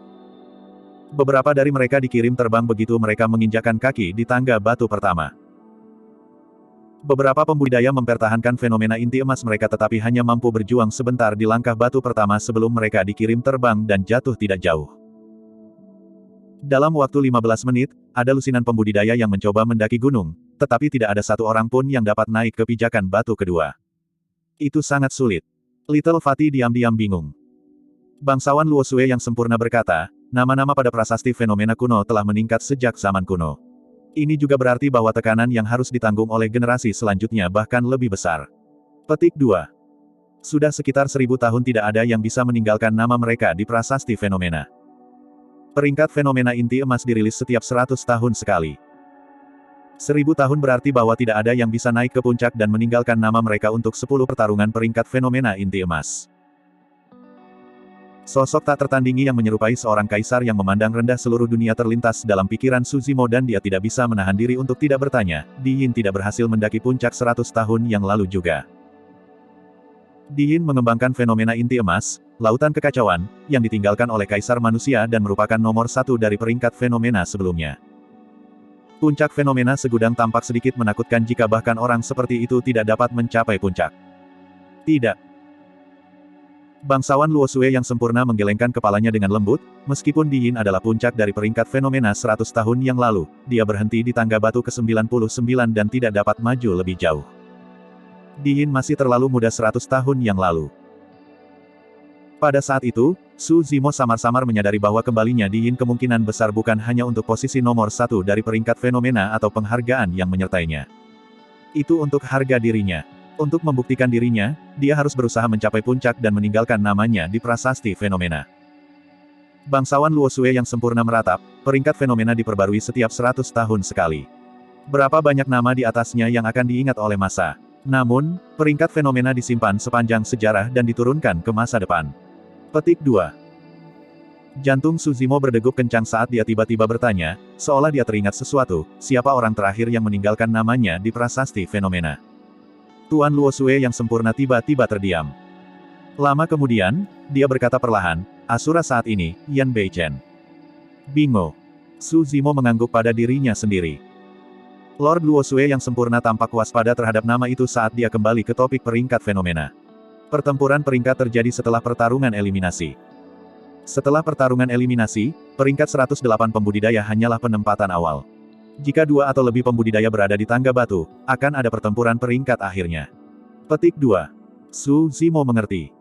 Beberapa dari mereka dikirim terbang begitu mereka menginjakkan kaki di tangga batu pertama. Beberapa pembudidaya mempertahankan fenomena inti emas mereka tetapi hanya mampu berjuang sebentar di langkah batu pertama sebelum mereka dikirim terbang dan jatuh tidak jauh. Dalam waktu 15 menit, ada lusinan pembudidaya yang mencoba mendaki gunung, tetapi tidak ada satu orang pun yang dapat naik ke pijakan batu kedua. Itu sangat sulit. Little Fatty diam-diam bingung. Bangsawan Luo Sue yang sempurna berkata, nama-nama pada prasasti fenomena kuno telah meningkat sejak zaman kuno. Ini juga berarti bahwa tekanan yang harus ditanggung oleh generasi selanjutnya bahkan lebih besar. Petik 2. Sudah sekitar 1000 tahun tidak ada yang bisa meninggalkan nama mereka di prasasti fenomena. Peringkat fenomena inti emas dirilis setiap 100 tahun sekali. 1000 tahun berarti bahwa tidak ada yang bisa naik ke puncak dan meninggalkan nama mereka untuk 10 pertarungan peringkat fenomena inti emas. Sosok tak tertandingi yang menyerupai seorang kaisar yang memandang rendah seluruh dunia terlintas dalam pikiran Su Zimo dan dia tidak bisa menahan diri untuk tidak bertanya, Di Yin tidak berhasil mendaki puncak 100 tahun yang lalu juga. Diin mengembangkan fenomena inti emas, lautan kekacauan, yang ditinggalkan oleh Kaisar Manusia dan merupakan nomor satu dari peringkat fenomena sebelumnya. Puncak fenomena segudang tampak sedikit menakutkan jika bahkan orang seperti itu tidak dapat mencapai puncak. Tidak. Bangsawan Luosue yang sempurna menggelengkan kepalanya dengan lembut, meskipun Diin adalah puncak dari peringkat fenomena 100 tahun yang lalu, dia berhenti di tangga batu ke-99 dan tidak dapat maju lebih jauh. Diin masih terlalu muda 100 tahun yang lalu. Pada saat itu, Su Zimo samar-samar menyadari bahwa kembalinya Diin kemungkinan besar bukan hanya untuk posisi nomor satu dari peringkat fenomena atau penghargaan yang menyertainya. Itu untuk harga dirinya. Untuk membuktikan dirinya, dia harus berusaha mencapai puncak dan meninggalkan namanya di prasasti fenomena. Bangsawan Luosue yang sempurna meratap, peringkat fenomena diperbarui setiap 100 tahun sekali. Berapa banyak nama di atasnya yang akan diingat oleh masa. Namun, peringkat fenomena disimpan sepanjang sejarah dan diturunkan ke masa depan. Petik 2. Jantung Su Zimo berdegup kencang saat dia tiba-tiba bertanya, seolah dia teringat sesuatu, siapa orang terakhir yang meninggalkan namanya di prasasti fenomena. Tuan Luosue yang sempurna tiba-tiba terdiam. Lama kemudian, dia berkata perlahan, Asura saat ini, Yan Beichen. Bingo. Su Zimo mengangguk pada dirinya sendiri. Lord Luosue yang sempurna tampak waspada terhadap nama itu saat dia kembali ke topik peringkat fenomena. Pertempuran peringkat terjadi setelah pertarungan eliminasi. Setelah pertarungan eliminasi, peringkat 108 pembudidaya hanyalah penempatan awal. Jika dua atau lebih pembudidaya berada di tangga batu, akan ada pertempuran peringkat akhirnya. Petik 2. Su Zimo mengerti.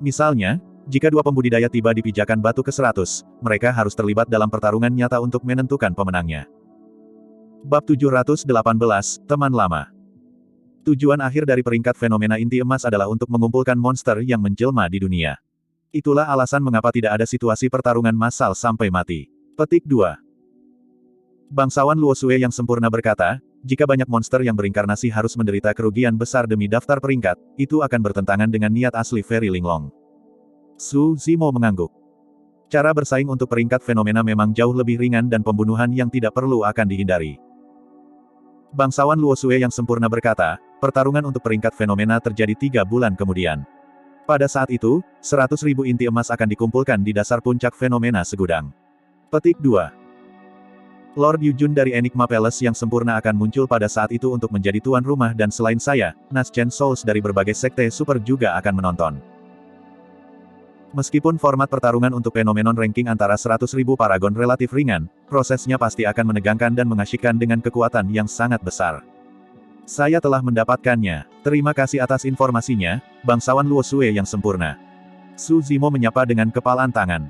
Misalnya, jika dua pembudidaya tiba di pijakan batu ke-100, mereka harus terlibat dalam pertarungan nyata untuk menentukan pemenangnya. Bab 718, Teman Lama. Tujuan akhir dari peringkat fenomena inti emas adalah untuk mengumpulkan monster yang menjelma di dunia. Itulah alasan mengapa tidak ada situasi pertarungan massal sampai mati. Petik 2. Bangsawan Luosue yang sempurna berkata, jika banyak monster yang berinkarnasi harus menderita kerugian besar demi daftar peringkat, itu akan bertentangan dengan niat asli Fairy Linglong. Su Zimo mengangguk. Cara bersaing untuk peringkat fenomena memang jauh lebih ringan dan pembunuhan yang tidak perlu akan dihindari. Bangsawan Luosue yang sempurna berkata, pertarungan untuk peringkat fenomena terjadi 3 bulan kemudian. Pada saat itu, 100.000 inti emas akan dikumpulkan di dasar puncak fenomena segudang. Petik 2. Lord Yujun dari Enigma Palace yang sempurna akan muncul pada saat itu untuk menjadi tuan rumah dan selain saya, Naschen Souls dari berbagai sekte super juga akan menonton. Meskipun format pertarungan untuk fenomenon ranking antara 100.000 paragon relatif ringan, prosesnya pasti akan menegangkan dan mengasyikkan dengan kekuatan yang sangat besar. Saya telah mendapatkannya. Terima kasih atas informasinya, Bangsawan Luosue yang sempurna. Su Zimo menyapa dengan kepalan tangan.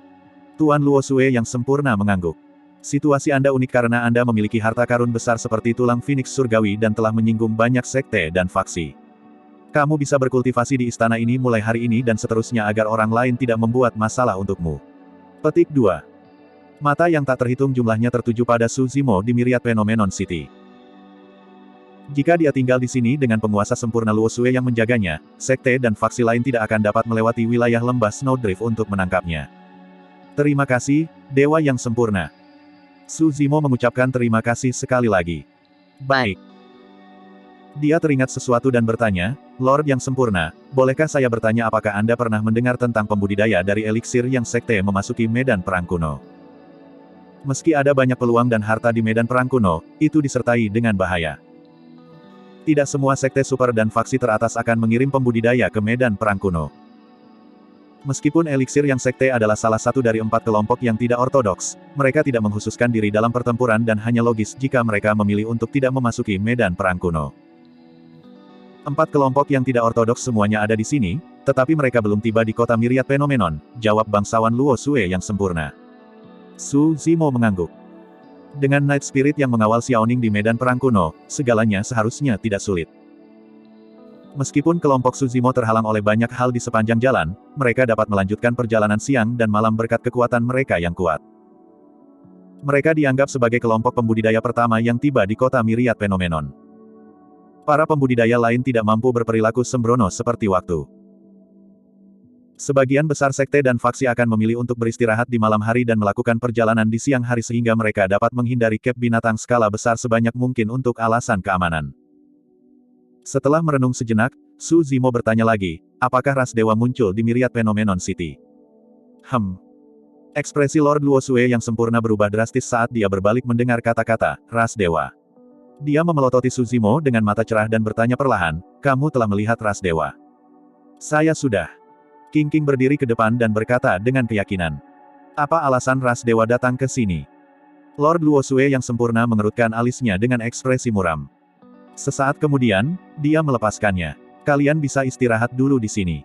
Tuan Luosue yang sempurna mengangguk. Situasi Anda unik karena Anda memiliki harta karun besar seperti tulang Phoenix Surgawi dan telah menyinggung banyak sekte dan faksi. Kamu bisa berkultivasi di istana ini mulai hari ini dan seterusnya agar orang lain tidak membuat masalah untukmu. Petik 2. Mata yang tak terhitung jumlahnya tertuju pada Su Zimo di Myriad Phenomenon City. Jika dia tinggal di sini dengan penguasa sempurna Luosue yang menjaganya, sekte dan faksi lain tidak akan dapat melewati wilayah lembah Snowdrift untuk menangkapnya. Terima kasih, Dewa yang sempurna. Su Zimo mengucapkan terima kasih sekali lagi. Baik. Dia teringat sesuatu dan bertanya, Lord yang sempurna, bolehkah saya bertanya apakah Anda pernah mendengar tentang pembudidaya dari eliksir yang sekte memasuki medan perang kuno? Meski ada banyak peluang dan harta di medan perang kuno, itu disertai dengan bahaya. Tidak semua sekte super dan faksi teratas akan mengirim pembudidaya ke medan perang kuno. Meskipun eliksir yang sekte adalah salah satu dari 4 kelompok yang tidak ortodoks, mereka tidak mengkhususkan diri dalam pertempuran dan hanya logis jika mereka memilih untuk tidak memasuki medan perang kuno. 4 kelompok yang tidak ortodoks semuanya ada di sini, tetapi mereka belum tiba di kota Myriad Phenomenon, jawab Bangsawan Luosue yang sempurna. Su Zimo mengangguk. Dengan Night Spirit yang mengawal Xiaoning di medan perang kuno, segalanya seharusnya tidak sulit. Meskipun kelompok Su Zimo terhalang oleh banyak hal di sepanjang jalan, mereka dapat melanjutkan perjalanan siang dan malam berkat kekuatan mereka yang kuat. Mereka dianggap sebagai kelompok pembudidaya pertama yang tiba di kota Myriad Phenomenon. Para pembudidaya lain tidak mampu berperilaku sembrono seperti waktu. Sebagian besar sekte dan faksi akan memilih untuk beristirahat di malam hari dan melakukan perjalanan di siang hari sehingga mereka dapat menghindari camp binatang skala besar sebanyak mungkin untuk alasan keamanan. Setelah merenung sejenak, Su Zimo bertanya lagi, apakah ras dewa muncul di Myriad Phenomenon City? Ekspresi Lord Luosue yang sempurna berubah drastis saat dia berbalik mendengar kata-kata, ras dewa. Dia memelototi Su Zimo dengan mata cerah dan bertanya perlahan, kamu telah melihat ras dewa? Saya sudah. King King berdiri ke depan dan berkata dengan keyakinan. Apa alasan ras dewa datang ke sini? Lord Luosue yang sempurna mengerutkan alisnya dengan ekspresi muram. Sesaat kemudian, dia melepaskannya. Kalian bisa istirahat dulu di sini.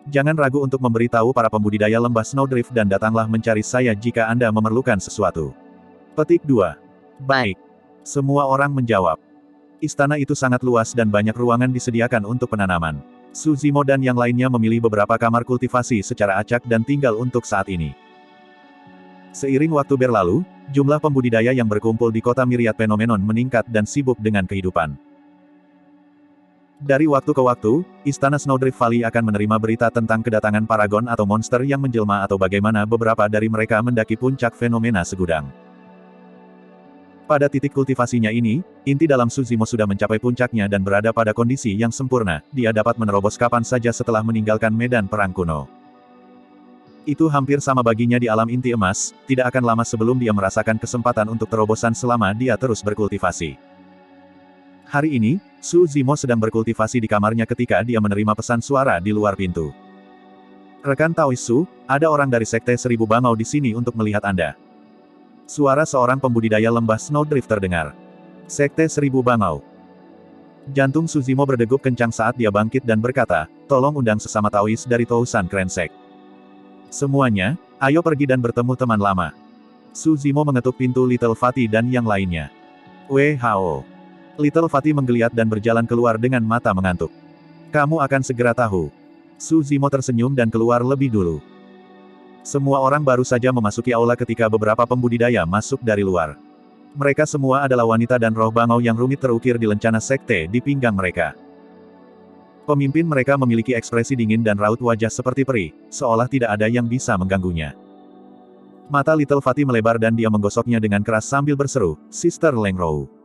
Jangan ragu untuk memberitahu para pembudidaya lembah Snowdrift dan datanglah mencari saya jika Anda memerlukan sesuatu. Petik 2. Baik. Semua orang menjawab. Istana itu sangat luas dan banyak ruangan disediakan untuk penanaman. Su Zimo dan yang lainnya memilih beberapa kamar kultivasi secara acak dan tinggal untuk saat ini. Seiring waktu berlalu, jumlah pembudidaya yang berkumpul di kota Myriad Phenomenon meningkat dan sibuk dengan kehidupan. Dari waktu ke waktu, Istana Snowdrift Valley akan menerima berita tentang kedatangan paragon atau monster yang menjelma atau bagaimana beberapa dari mereka mendaki puncak fenomena segudang. Pada titik kultivasinya ini, inti dalam Su Zimo sudah mencapai puncaknya dan berada pada kondisi yang sempurna, dia dapat menerobos kapan saja setelah meninggalkan medan perang kuno. Itu hampir sama baginya di alam inti emas, tidak akan lama sebelum dia merasakan kesempatan untuk terobosan selama dia terus berkultivasi. Hari ini, Su Zimo sedang berkultivasi di kamarnya ketika dia menerima pesan suara di luar pintu. Rekan Taois Su, ada orang dari Sekte Seribu Bangau di sini untuk melihat Anda. Suara seorang pembudidaya lembah Snowdrift terdengar. Sekte Seribu Bangau. Jantung Su Zimo berdegup kencang saat dia bangkit dan berkata, tolong undang sesama Taois dari Tousan Krensek. Semuanya, ayo pergi dan bertemu teman lama. Su Zimo mengetuk pintu Little Fatty dan yang lainnya. WHO. Little Fatty menggeliat dan berjalan keluar dengan mata mengantuk. Kamu akan segera tahu. Su Zimo tersenyum dan keluar lebih dulu. Semua orang baru saja memasuki aula ketika beberapa pembudidaya masuk dari luar. Mereka semua adalah wanita dan roh bangau yang rumit terukir di lencana sekte di pinggang mereka. Pemimpin mereka memiliki ekspresi dingin dan raut wajah seperti peri, seolah tidak ada yang bisa mengganggunya. Mata Little Fatty melebar dan dia menggosoknya dengan keras sambil berseru, Sister Lengrou.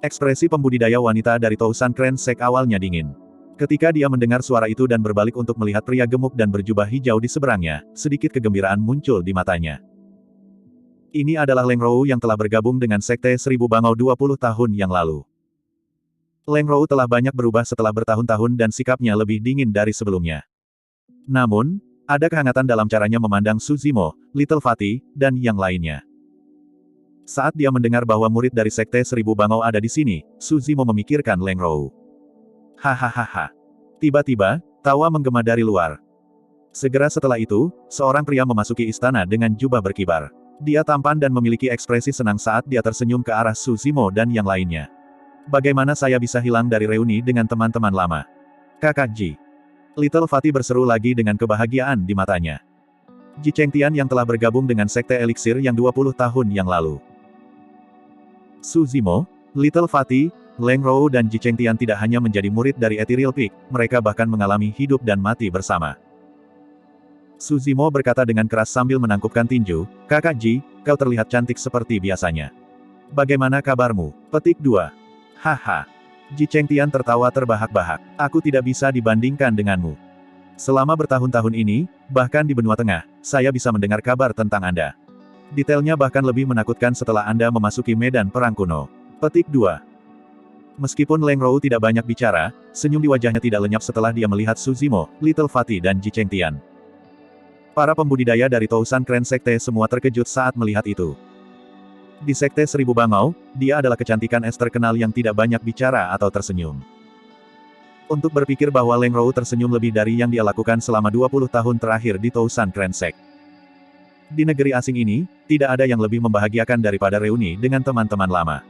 Ekspresi pembudidaya wanita dari Tousan Krensek awalnya dingin. Ketika dia mendengar suara itu dan berbalik untuk melihat pria gemuk dan berjubah hijau di seberangnya, sedikit kegembiraan muncul di matanya. Ini adalah Lengrou yang telah bergabung dengan Sekte Seribu Bangau 20 tahun yang lalu. Lengrou telah banyak berubah setelah bertahun-tahun dan sikapnya lebih dingin dari sebelumnya. Namun, ada kehangatan dalam caranya memandang Su Zimo, Little Fatty, dan yang lainnya. Saat dia mendengar bahwa murid dari Sekte Seribu Bangau ada di sini, Su Zimo memikirkan Lengrou. Hahaha. Tiba-tiba, tawa menggema dari luar. Segera setelah itu, seorang pria memasuki istana dengan jubah berkibar. Dia tampan dan memiliki ekspresi senang saat dia tersenyum ke arah Su Zimo dan yang lainnya. Bagaimana saya bisa hilang dari reuni dengan teman-teman lama? Kakak Ji. Little Fatty berseru lagi dengan kebahagiaan di matanya. Ji Chengtian yang telah bergabung dengan Sekte Elixir yang 20 tahun yang lalu. Su Zimo, Little Fatty, Lengrou dan Ji Chengtian tidak hanya menjadi murid dari Ethereal Peak, mereka bahkan mengalami hidup dan mati bersama. Su Zimo berkata dengan keras sambil menangkupkan tinju, Kakak Ji, kau terlihat cantik seperti biasanya. Bagaimana kabarmu? Petik 2. Haha. Ji Chengtian tertawa terbahak-bahak. Aku tidak bisa dibandingkan denganmu. Selama bertahun-tahun ini, bahkan di benua tengah, saya bisa mendengar kabar tentang Anda. Detailnya bahkan lebih menakutkan setelah Anda memasuki medan perang kuno. Petik 2. Meskipun Lengrou tidak banyak bicara, senyum di wajahnya tidak lenyap setelah dia melihat Su Zimo, Little Fatty dan Ji Chengtian. Para pembudidaya dari Tousan Kren Sekte semua terkejut saat melihat itu. Di Sekte Seribu Bangau, dia adalah kecantikan es terkenal yang tidak banyak bicara atau tersenyum. Untuk berpikir bahwa Lengrou tersenyum lebih dari yang dia lakukan selama 20 tahun terakhir di Tousan Kren Sek. Di negeri asing ini, tidak ada yang lebih membahagiakan daripada reuni dengan teman-teman lama.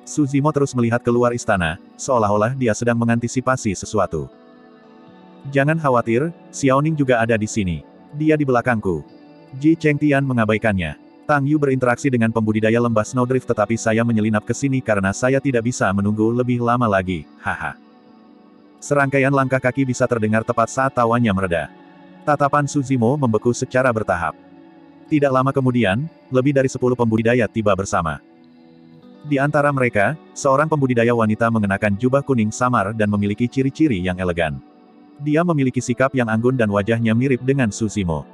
Su Zimo terus melihat keluar istana, seolah-olah dia sedang mengantisipasi sesuatu. Jangan khawatir, Xiaoning juga ada di sini. Dia di belakangku. Ji Chengtian mengabaikannya. Tang Yu berinteraksi dengan pembudidaya lembah Snowdrift tetapi saya menyelinap ke sini karena saya tidak bisa menunggu lebih lama lagi, haha. Serangkaian langkah kaki bisa terdengar tepat saat tawanya mereda. Tatapan Su Zimo membeku secara bertahap. Tidak lama kemudian, lebih dari 10 pembudidaya tiba bersama. Di antara mereka, seorang pembudidaya wanita mengenakan jubah kuning samar dan memiliki ciri-ciri yang elegan. Dia memiliki sikap yang anggun dan wajahnya mirip dengan Su Zimo.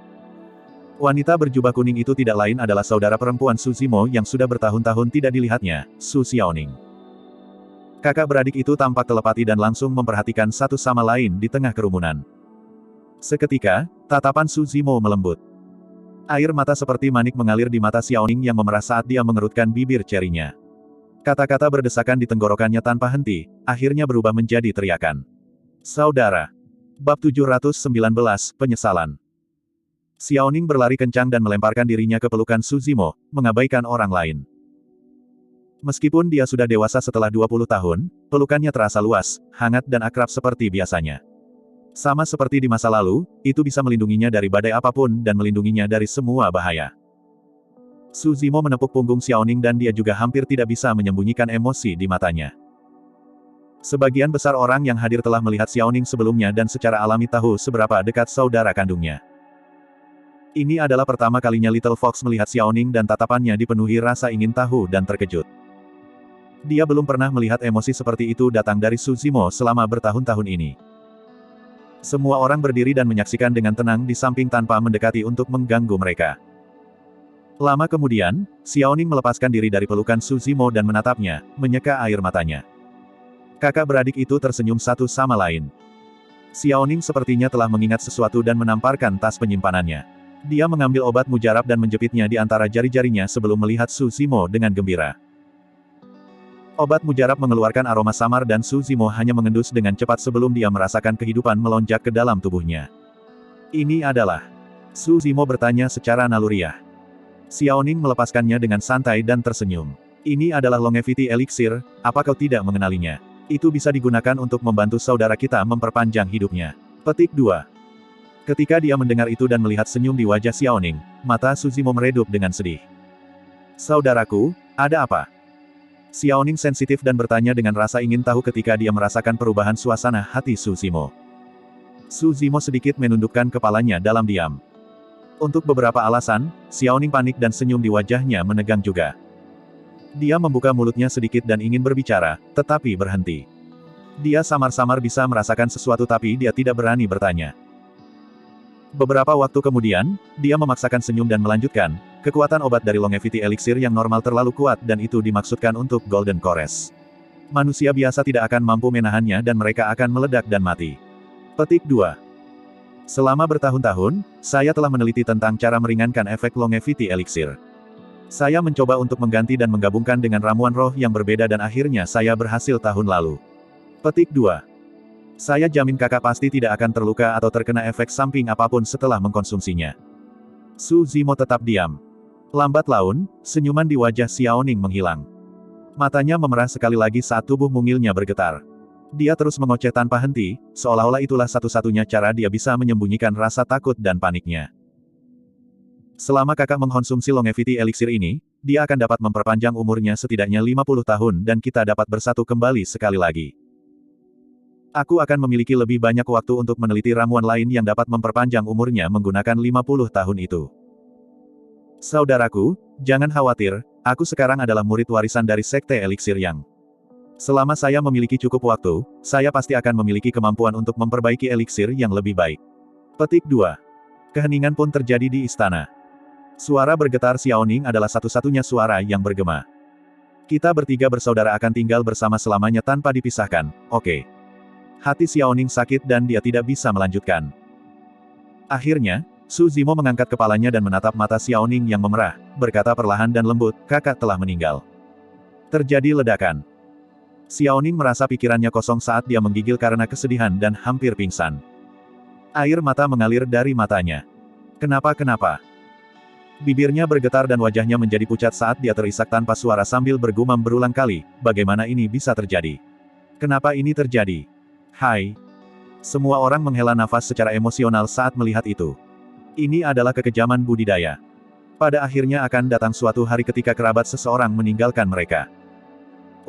Wanita berjubah kuning itu tidak lain adalah saudara perempuan Su Zimo yang sudah bertahun-tahun tidak dilihatnya, Su Xiaoning. Kakak beradik itu tampak telepati dan langsung memperhatikan satu sama lain di tengah kerumunan. Seketika, tatapan Su Zimo melembut. Air mata seperti manik mengalir di mata Xiaoning yang memerah saat dia mengerutkan bibir cerinya. Kata-kata berdesakan di tenggorokannya tanpa henti, akhirnya berubah menjadi teriakan. Saudara. Bab 719, Penyesalan. Xiaoning berlari kencang dan melemparkan dirinya ke pelukan Su Zimo, mengabaikan orang lain. Meskipun dia sudah dewasa setelah 20 tahun, pelukannya terasa luas, hangat dan akrab seperti biasanya. Sama seperti di masa lalu, itu bisa melindunginya dari badai apapun dan melindunginya dari semua bahaya. Su Zimo menepuk punggung Xiaoning dan dia juga hampir tidak bisa menyembunyikan emosi di matanya. Sebagian besar orang yang hadir telah melihat Xiaoning sebelumnya dan secara alami tahu seberapa dekat saudara kandungnya. Ini adalah pertama kalinya Little Fox melihat Xiaoning dan tatapannya dipenuhi rasa ingin tahu dan terkejut. Dia belum pernah melihat emosi seperti itu datang dari Su Zimo selama bertahun-tahun ini. Semua orang berdiri dan menyaksikan dengan tenang di samping tanpa mendekati untuk mengganggu mereka. Lama kemudian, Xiaoning melepaskan diri dari pelukan Su Zimo dan menatapnya, menyeka air matanya. Kakak beradik itu tersenyum satu sama lain. Xiaoning sepertinya telah mengingat sesuatu dan menamparkan tas penyimpanannya. Dia mengambil obat mujarab dan menjepitnya di antara jari-jarinya sebelum melihat Su Zimo dengan gembira. Obat mujarab mengeluarkan aroma samar dan Su Zimo hanya mengendus dengan cepat sebelum dia merasakan kehidupan melonjak ke dalam tubuhnya. Ini adalah... Su Zimo bertanya secara naluriah. Xiaoning melepaskannya dengan santai dan tersenyum. Ini adalah Longevity Elixir, apa kau tidak mengenalinya? Itu bisa digunakan untuk membantu saudara kita memperpanjang hidupnya. Petik 2. Ketika dia mendengar itu dan melihat senyum di wajah Xiaoning, mata Su Zimo meredup dengan sedih. Saudaraku, ada apa? Xiaoning sensitif dan bertanya dengan rasa ingin tahu ketika dia merasakan perubahan suasana hati Su Zimo. Su Zimo sedikit menundukkan kepalanya dalam diam. Untuk beberapa alasan, Xiaoning panik dan senyum di wajahnya menegang juga. Dia membuka mulutnya sedikit dan ingin berbicara, tetapi berhenti. Dia samar-samar bisa merasakan sesuatu tapi dia tidak berani bertanya. Beberapa waktu kemudian, dia memaksakan senyum dan melanjutkan, kekuatan obat dari Longevity Elixir yang normal terlalu kuat dan itu dimaksudkan untuk Golden Cores. Manusia biasa tidak akan mampu menahannya dan mereka akan meledak dan mati. Petik 2. Selama bertahun-tahun, saya telah meneliti tentang cara meringankan efek Longevity Elixir. Saya mencoba untuk mengganti dan menggabungkan dengan ramuan roh yang berbeda dan akhirnya saya berhasil tahun lalu. Petik 2. Saya jamin kakak pasti tidak akan terluka atau terkena efek samping apapun setelah mengkonsumsinya. Su Zimo tetap diam. Lambat laun, senyuman di wajah Xiaoning menghilang. Matanya memerah sekali lagi saat tubuh mungilnya bergetar. Dia terus mengoceh tanpa henti, seolah-olah itulah satu-satunya cara dia bisa menyembunyikan rasa takut dan paniknya. Selama kakak mengkonsumsi Longevity Elixir ini, dia akan dapat memperpanjang umurnya setidaknya 50 tahun dan kita dapat bersatu kembali sekali lagi. Aku akan memiliki lebih banyak waktu untuk meneliti ramuan lain yang dapat memperpanjang umurnya menggunakan 50 tahun itu. Saudaraku, jangan khawatir, aku sekarang adalah murid warisan dari Sekte Elixir Yang. Selama saya memiliki cukup waktu, saya pasti akan memiliki kemampuan untuk memperbaiki elixir yang lebih baik. Petik 2. Keheningan pun terjadi di istana. Suara bergetar Xiaoning adalah satu-satunya suara yang bergema. Kita bertiga bersaudara akan tinggal bersama selamanya tanpa dipisahkan, oke. Hati Xiaoning sakit dan dia tidak bisa melanjutkan. Akhirnya, Su Zimo mengangkat kepalanya dan menatap mata Xiaoning yang memerah, berkata perlahan dan lembut, kakak telah meninggal. Terjadi ledakan. Xiaoning merasa pikirannya kosong saat dia menggigil karena kesedihan dan hampir pingsan. Air mata mengalir dari matanya. Kenapa? Bibirnya bergetar dan wajahnya menjadi pucat saat dia terisak tanpa suara sambil bergumam berulang kali, bagaimana ini bisa terjadi? Kenapa ini terjadi? Hai. Semua orang menghela nafas secara emosional saat melihat itu. Ini adalah kekejaman budidaya. Pada akhirnya akan datang suatu hari ketika kerabat seseorang meninggalkan mereka.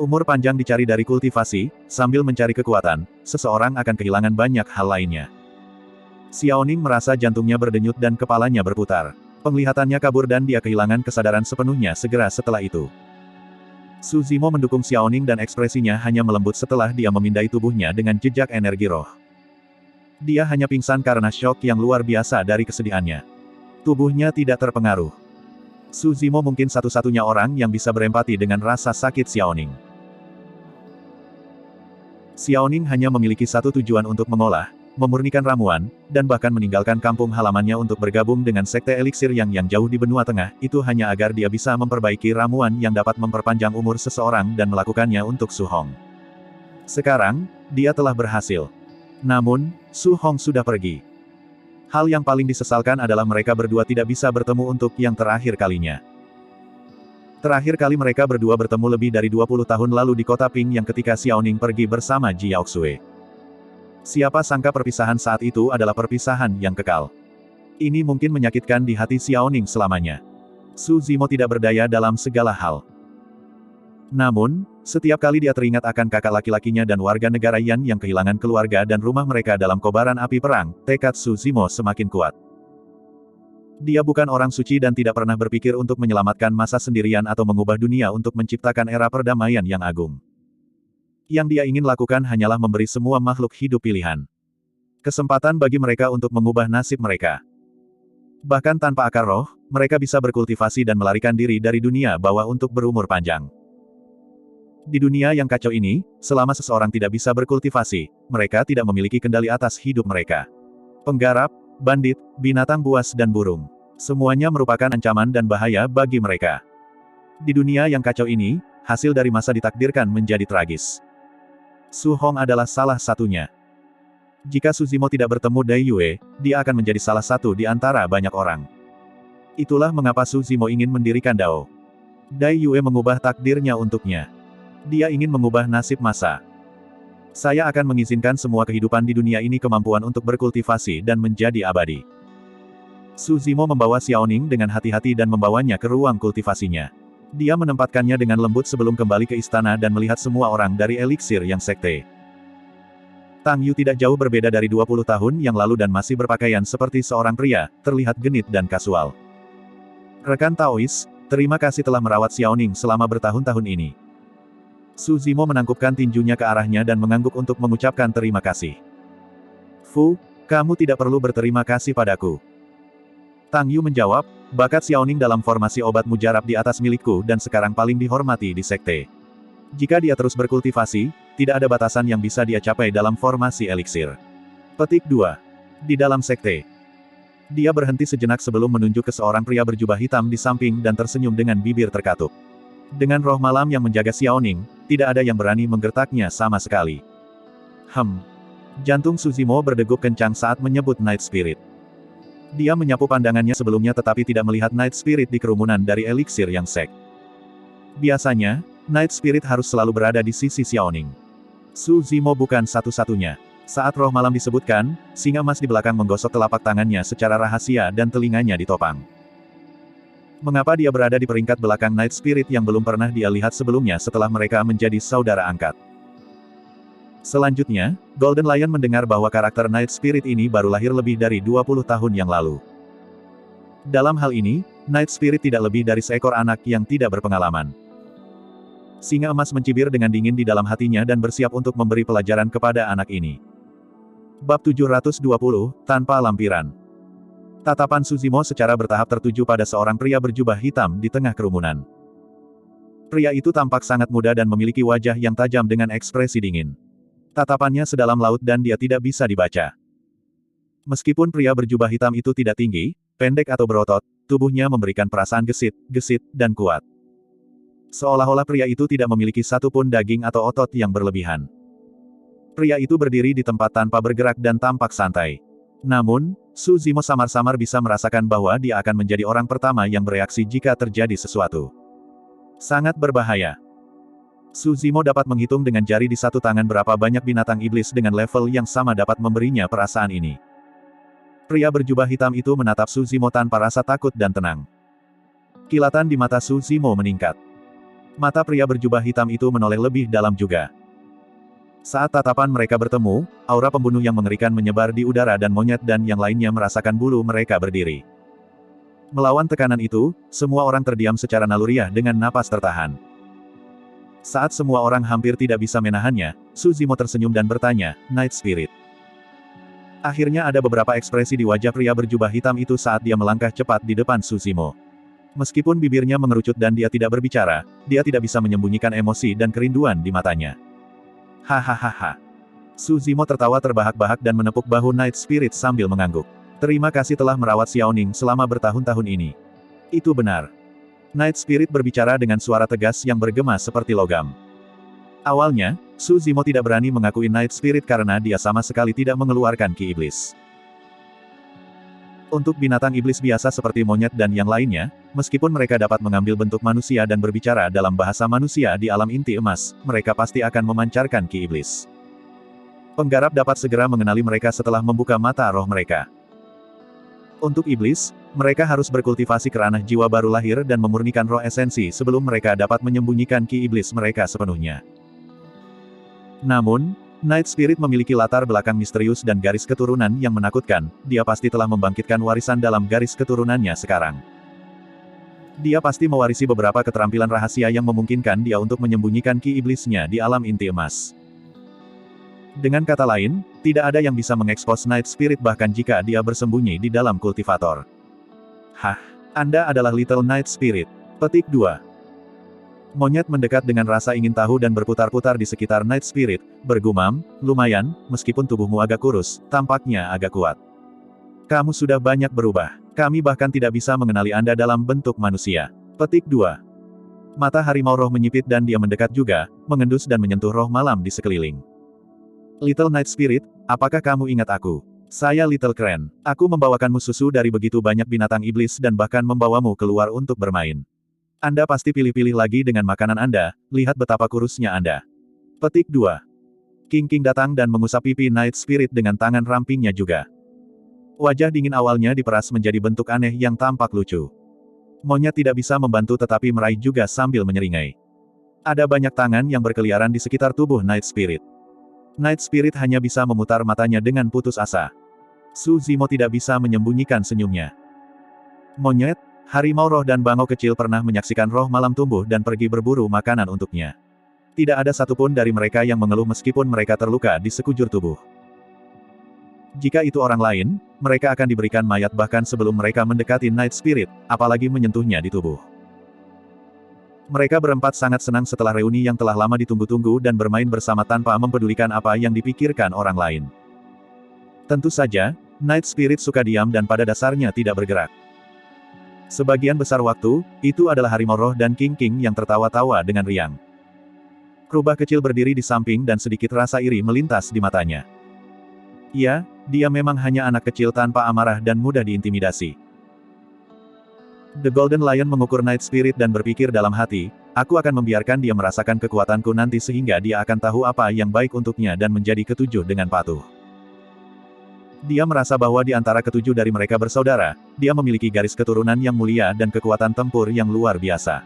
Umur panjang dicari dari kultivasi, sambil mencari kekuatan, seseorang akan kehilangan banyak hal lainnya. Xiaoning merasa jantungnya berdenyut dan kepalanya berputar. Penglihatannya kabur dan dia kehilangan kesadaran sepenuhnya segera setelah itu. Su Zimo mendukung Xiaoning dan ekspresinya hanya melembut setelah dia memindai tubuhnya dengan jejak energi roh. Dia hanya pingsan karena syok yang luar biasa dari kesedihannya. Tubuhnya tidak terpengaruh. Su Zimo mungkin satu-satunya orang yang bisa berempati dengan rasa sakit Xiaoning. Xiaoning hanya memiliki satu tujuan untuk mengolah, memurnikan ramuan, dan bahkan meninggalkan kampung halamannya untuk bergabung dengan sekte eliksir yang jauh di benua tengah, itu hanya agar dia bisa memperbaiki ramuan yang dapat memperpanjang umur seseorang dan melakukannya untuk Su Hong. Sekarang, dia telah berhasil. Namun, Su Hong sudah pergi. Hal yang paling disesalkan adalah mereka berdua tidak bisa bertemu untuk yang terakhir kalinya. Terakhir kali mereka berdua bertemu lebih dari 20 tahun lalu di kota Ping yang ketika Xiaoning pergi bersama Ji Yaoxue. Siapa sangka perpisahan saat itu adalah perpisahan yang kekal. Ini mungkin menyakitkan di hati Xiaoning selamanya. Su Zimo tidak berdaya dalam segala hal. Namun, setiap kali dia teringat akan kakak laki-lakinya dan warga negara Yan yang kehilangan keluarga dan rumah mereka dalam kobaran api perang, tekad Su Zimo semakin kuat. Dia bukan orang suci dan tidak pernah berpikir untuk menyelamatkan masa sendirian atau mengubah dunia untuk menciptakan era perdamaian yang agung. Yang dia ingin lakukan hanyalah memberi semua makhluk hidup pilihan. Kesempatan bagi mereka untuk mengubah nasib mereka. Bahkan tanpa akar roh, mereka bisa berkultivasi dan melarikan diri dari dunia bawah untuk berumur panjang. Di dunia yang kacau ini, selama seseorang tidak bisa berkultivasi, mereka tidak memiliki kendali atas hidup mereka. Penggarap, bandit, binatang buas dan burung. Semuanya merupakan ancaman dan bahaya bagi mereka. Di dunia yang kacau ini, hasil dari masa ditakdirkan menjadi tragis. Su Hong adalah salah satunya. Jika Su Zimo tidak bertemu Dai Yue, dia akan menjadi salah satu di antara banyak orang. Itulah mengapa Su Zimo ingin mendirikan Dao. Dai Yue mengubah takdirnya untuknya. Dia ingin mengubah nasib masa. Saya akan mengizinkan semua kehidupan di dunia ini kemampuan untuk berkultivasi dan menjadi abadi. Su Zimo membawa Xiaoning dengan hati-hati dan membawanya ke ruang kultivasinya. Dia menempatkannya dengan lembut sebelum kembali ke istana dan melihat semua orang dari eliksir yang sekte. Tang Yu tidak jauh berbeda dari 20 tahun yang lalu dan masih berpakaian seperti seorang pria, terlihat genit dan kasual. Rekan Taois, terima kasih telah merawat Xiaoning selama bertahun-tahun ini. Su Zimo menangkupkan tinjunya ke arahnya dan mengangguk untuk mengucapkan terima kasih. Fu, kamu tidak perlu berterima kasih padaku. Tang Yu menjawab, bakat Xiaoning dalam formasi obat mujarab di atas milikku dan sekarang paling dihormati di sekte. Jika dia terus berkultivasi, tidak ada batasan yang bisa dia capai dalam formasi eliksir. Petik 2. Di dalam sekte. Dia berhenti sejenak sebelum menunjuk ke seorang pria berjubah hitam di samping dan tersenyum dengan bibir terkatup. Dengan roh malam yang menjaga Xiaoning, tidak ada yang berani menggertaknya sama sekali. Jantung Su Zimo berdegup kencang saat menyebut Night Spirit. Dia menyapu pandangannya sebelumnya tetapi tidak melihat Night Spirit di kerumunan dari eliksir yang sek. Biasanya, Night Spirit harus selalu berada di sisi Xiaoning. Su Zimo bukan satu-satunya. Saat roh malam disebutkan, singa emas di belakang menggosok telapak tangannya secara rahasia dan telinganya ditopang. Mengapa dia berada di peringkat belakang Night Spirit yang belum pernah dia lihat sebelumnya setelah mereka menjadi saudara angkat? Selanjutnya, Golden Lion mendengar bahwa karakter Night Spirit ini baru lahir lebih dari 20 tahun yang lalu. Dalam hal ini, Night Spirit tidak lebih dari seekor anak yang tidak berpengalaman. Singa emas mencibir dengan dingin di dalam hatinya dan bersiap untuk memberi pelajaran kepada anak ini. Bab 720, Tanpa Lampiran. Tatapan Su Zimo secara bertahap tertuju pada seorang pria berjubah hitam di tengah kerumunan. Pria itu tampak sangat muda dan memiliki wajah yang tajam dengan ekspresi dingin. Tatapannya sedalam laut dan dia tidak bisa dibaca. Meskipun pria berjubah hitam itu tidak tinggi, pendek atau berotot, tubuhnya memberikan perasaan gesit, dan kuat. Seolah-olah pria itu tidak memiliki satupun daging atau otot yang berlebihan. Pria itu berdiri di tempat tanpa bergerak dan tampak santai. Namun, Su Zimo samar-samar bisa merasakan bahwa dia akan menjadi orang pertama yang bereaksi jika terjadi sesuatu. Sangat berbahaya. Su Zimo dapat menghitung dengan jari di satu tangan berapa banyak binatang iblis dengan level yang sama dapat memberinya perasaan ini. Pria berjubah hitam itu menatap Su Zimo tanpa rasa takut dan tenang. Kilatan di mata Su Zimo meningkat. Mata pria berjubah hitam itu menoleh lebih dalam juga. Saat tatapan mereka bertemu, aura pembunuh yang mengerikan menyebar di udara dan monyet dan yang lainnya merasakan bulu mereka berdiri. Melawan tekanan itu, semua orang terdiam secara naluriah dengan napas tertahan. Saat semua orang hampir tidak bisa menahannya, Suzimo tersenyum dan bertanya, Night Spirit. Akhirnya ada beberapa ekspresi di wajah pria berjubah hitam itu saat dia melangkah cepat di depan Suzimo. Meskipun bibirnya mengerucut dan dia tidak berbicara, dia tidak bisa menyembunyikan emosi dan kerinduan di matanya. Hahaha. Suzimo tertawa terbahak-bahak dan menepuk bahu Night Spirit sambil mengangguk. Terima kasih telah merawat Xiaoning selama bertahun-tahun ini. Itu benar. Night Spirit berbicara dengan suara tegas yang bergema seperti logam. Awalnya, Suzimo tidak berani mengakui Night Spirit karena dia sama sekali tidak mengeluarkan ki iblis. Untuk binatang iblis biasa seperti monyet dan yang lainnya, meskipun mereka dapat mengambil bentuk manusia dan berbicara dalam bahasa manusia di alam inti emas, mereka pasti akan memancarkan ki iblis. Penggarap dapat segera mengenali mereka setelah membuka mata roh mereka. Untuk iblis, mereka harus berkultivasi ke ranah jiwa baru lahir dan memurnikan roh esensi sebelum mereka dapat menyembunyikan ki iblis mereka sepenuhnya. Namun, Night Spirit memiliki latar belakang misterius dan garis keturunan yang menakutkan, dia pasti telah membangkitkan warisan dalam garis keturunannya sekarang. Dia pasti mewarisi beberapa keterampilan rahasia yang memungkinkan dia untuk menyembunyikan ki iblisnya di alam inti emas. Dengan kata lain, tidak ada yang bisa mengekspos Night Spirit bahkan jika dia bersembunyi di dalam kultivator. Hah, Anda adalah Little Night Spirit. Petik 2. Monyet mendekat dengan rasa ingin tahu dan berputar-putar di sekitar Night Spirit, bergumam, lumayan, meskipun tubuhmu agak kurus, tampaknya agak kuat. Kamu sudah banyak berubah. Kami bahkan tidak bisa mengenali Anda dalam bentuk manusia. Petik 2. Mata harimau roh menyipit dan dia mendekat juga, mengendus dan menyentuh roh malam di sekeliling. Little Night Spirit, apakah kamu ingat aku? Saya Little Crane. Aku membawakanmu susu dari begitu banyak binatang iblis dan bahkan membawamu keluar untuk bermain. Anda pasti pilih-pilih lagi dengan makanan Anda, lihat betapa kurusnya Anda. Petik 2. King King datang dan mengusap pipi Night Spirit dengan tangan rampingnya juga. Wajah dingin awalnya diperas menjadi bentuk aneh yang tampak lucu. Monyet tidak bisa membantu tetapi meraih juga sambil menyeringai. Ada banyak tangan yang berkeliaran di sekitar tubuh Night Spirit. Night Spirit hanya bisa memutar matanya dengan putus asa. Suzimo tidak bisa menyembunyikan senyumnya. Monyet, harimau roh dan bangau kecil pernah menyaksikan roh malam tumbuh dan pergi berburu makanan untuknya. Tidak ada satupun dari mereka yang mengeluh meskipun mereka terluka di sekujur tubuh. Jika itu orang lain, mereka akan diberikan mayat bahkan sebelum mereka mendekati Night Spirit, apalagi menyentuhnya di tubuh. Mereka berempat sangat senang setelah reuni yang telah lama ditunggu-tunggu dan bermain bersama tanpa mempedulikan apa yang dipikirkan orang lain. Tentu saja, Night Spirit suka diam dan pada dasarnya tidak bergerak. Sebagian besar waktu, itu adalah harimau roh dan King King yang tertawa-tawa dengan riang. Rubah kecil berdiri di samping dan sedikit rasa iri melintas di matanya. Ya, dia memang hanya anak kecil tanpa amarah dan mudah diintimidasi. The Golden Lion mengukur Night Spirit dan berpikir dalam hati, aku akan membiarkan dia merasakan kekuatanku nanti sehingga dia akan tahu apa yang baik untuknya dan menjadi ketujuh dengan patuh. Dia merasa bahwa di antara ketujuh dari mereka bersaudara, dia memiliki garis keturunan yang mulia dan kekuatan tempur yang luar biasa.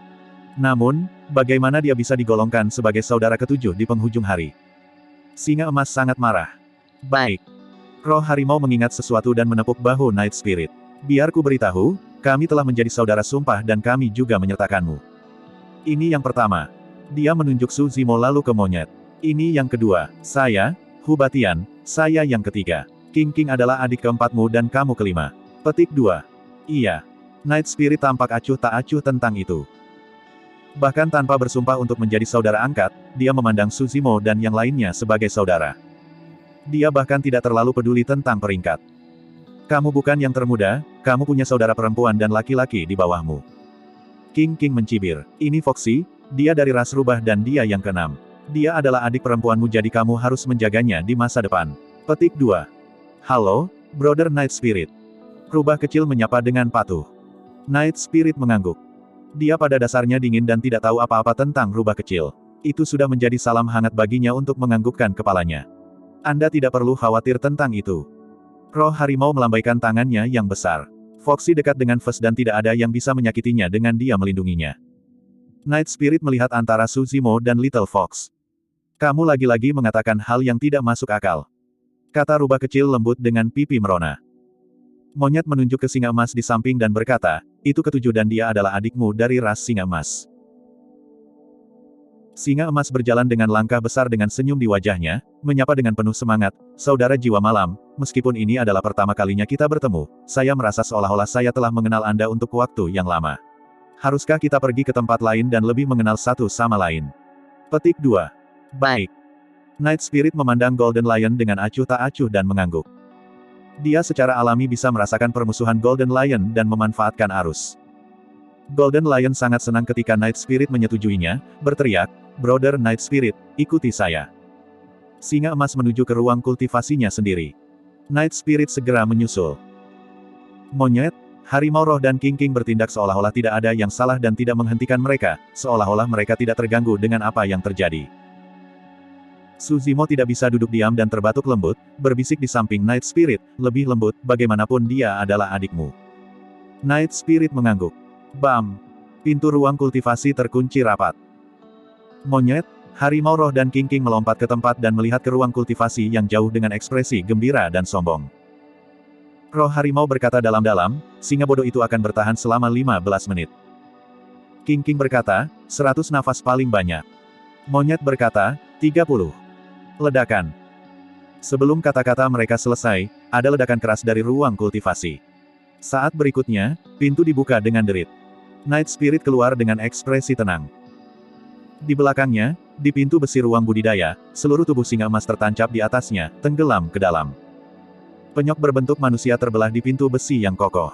Namun, bagaimana dia bisa digolongkan sebagai saudara ketujuh di penghujung hari? Singa emas sangat marah. Baik. Roh harimau mengingat sesuatu dan menepuk bahu Night Spirit. Biar ku beritahu, kami telah menjadi saudara sumpah dan kami juga menyertakanmu. Ini yang pertama. Dia menunjuk Suzimo lalu ke monyet. Ini yang kedua. Saya, Hubatian, saya yang ketiga. King King adalah adik keempatmu dan kamu kelima. Petik 2. Iya. Night Spirit tampak acuh tak acuh tentang itu. Bahkan tanpa bersumpah untuk menjadi saudara angkat, dia memandang Suzimo dan yang lainnya sebagai saudara. Dia bahkan tidak terlalu peduli tentang peringkat. Kamu bukan yang termuda, kamu punya saudara perempuan dan laki-laki di bawahmu. King King mencibir. Ini Foxy, dia dari ras rubah dan dia yang keenam. Dia adalah adik perempuanmu jadi kamu harus menjaganya di masa depan. Petik 2. Halo, Brother Night Spirit. Rubah kecil menyapa dengan patuh. Night Spirit mengangguk. Dia pada dasarnya dingin dan tidak tahu apa-apa tentang rubah kecil. Itu sudah menjadi salam hangat baginya untuk menganggukkan kepalanya. Anda tidak perlu khawatir tentang itu. Roh harimau melambaikan tangannya yang besar. Foxy dekat dengan Fes dan tidak ada yang bisa menyakitinya dengan dia melindunginya. Night Spirit melihat antara Suzimo dan Little Fox. Kamu lagi-lagi mengatakan hal yang tidak masuk akal. Kata rubah kecil lembut dengan pipi merona. Monyet menunjuk ke singa emas di samping dan berkata, itu ketujuh dan dia adalah adikmu dari ras singa emas. Singa emas berjalan dengan langkah besar dengan senyum di wajahnya, menyapa dengan penuh semangat, "Saudara jiwa malam, meskipun ini adalah pertama kalinya kita bertemu, saya merasa seolah-olah saya telah mengenal Anda untuk waktu yang lama. Haruskah kita pergi ke tempat lain dan lebih mengenal satu sama lain?" Petik 2. Baik. Night Spirit memandang Golden Lion dengan acuh tak acuh dan mengangguk. Dia secara alami bisa merasakan permusuhan Golden Lion dan memanfaatkan arus. Golden Lion sangat senang ketika Night Spirit menyetujuinya, berteriak, "Brother Night Spirit, ikuti saya." Singa emas menuju ke ruang kultivasinya sendiri. Night Spirit segera menyusul. Monyet, harimau roh dan King bertindak seolah-olah tidak ada yang salah dan tidak menghentikan mereka, seolah-olah mereka tidak terganggu dengan apa yang terjadi. Suzimo tidak bisa duduk diam dan terbatuk lembut, berbisik di samping Night Spirit, "Lebih lembut, bagaimanapun dia adalah adikmu." Night Spirit mengangguk. Bam! Pintu ruang kultivasi terkunci rapat. Monyet, harimau roh dan King melompat ke tempat dan melihat ke ruang kultivasi yang jauh dengan ekspresi gembira dan sombong. Roh harimau berkata dalam-dalam, "Singa bodoh itu akan bertahan selama 15 menit. King berkata, 100 nafas paling banyak. Monyet berkata, 30. Ledakan. Sebelum kata-kata mereka selesai, ada ledakan keras dari ruang kultivasi. Saat berikutnya, pintu dibuka dengan derit. Night Spirit keluar dengan ekspresi tenang. Di belakangnya, di pintu besi ruang budidaya, seluruh tubuh singa emas tertancap di atasnya, tenggelam ke dalam. Penyok berbentuk manusia terbelah di pintu besi yang kokoh.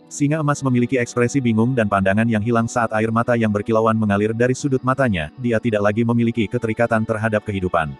Singa emas memiliki ekspresi bingung dan pandangan yang hilang saat air mata yang berkilauan mengalir dari sudut matanya, dia tidak lagi memiliki keterikatan terhadap kehidupan.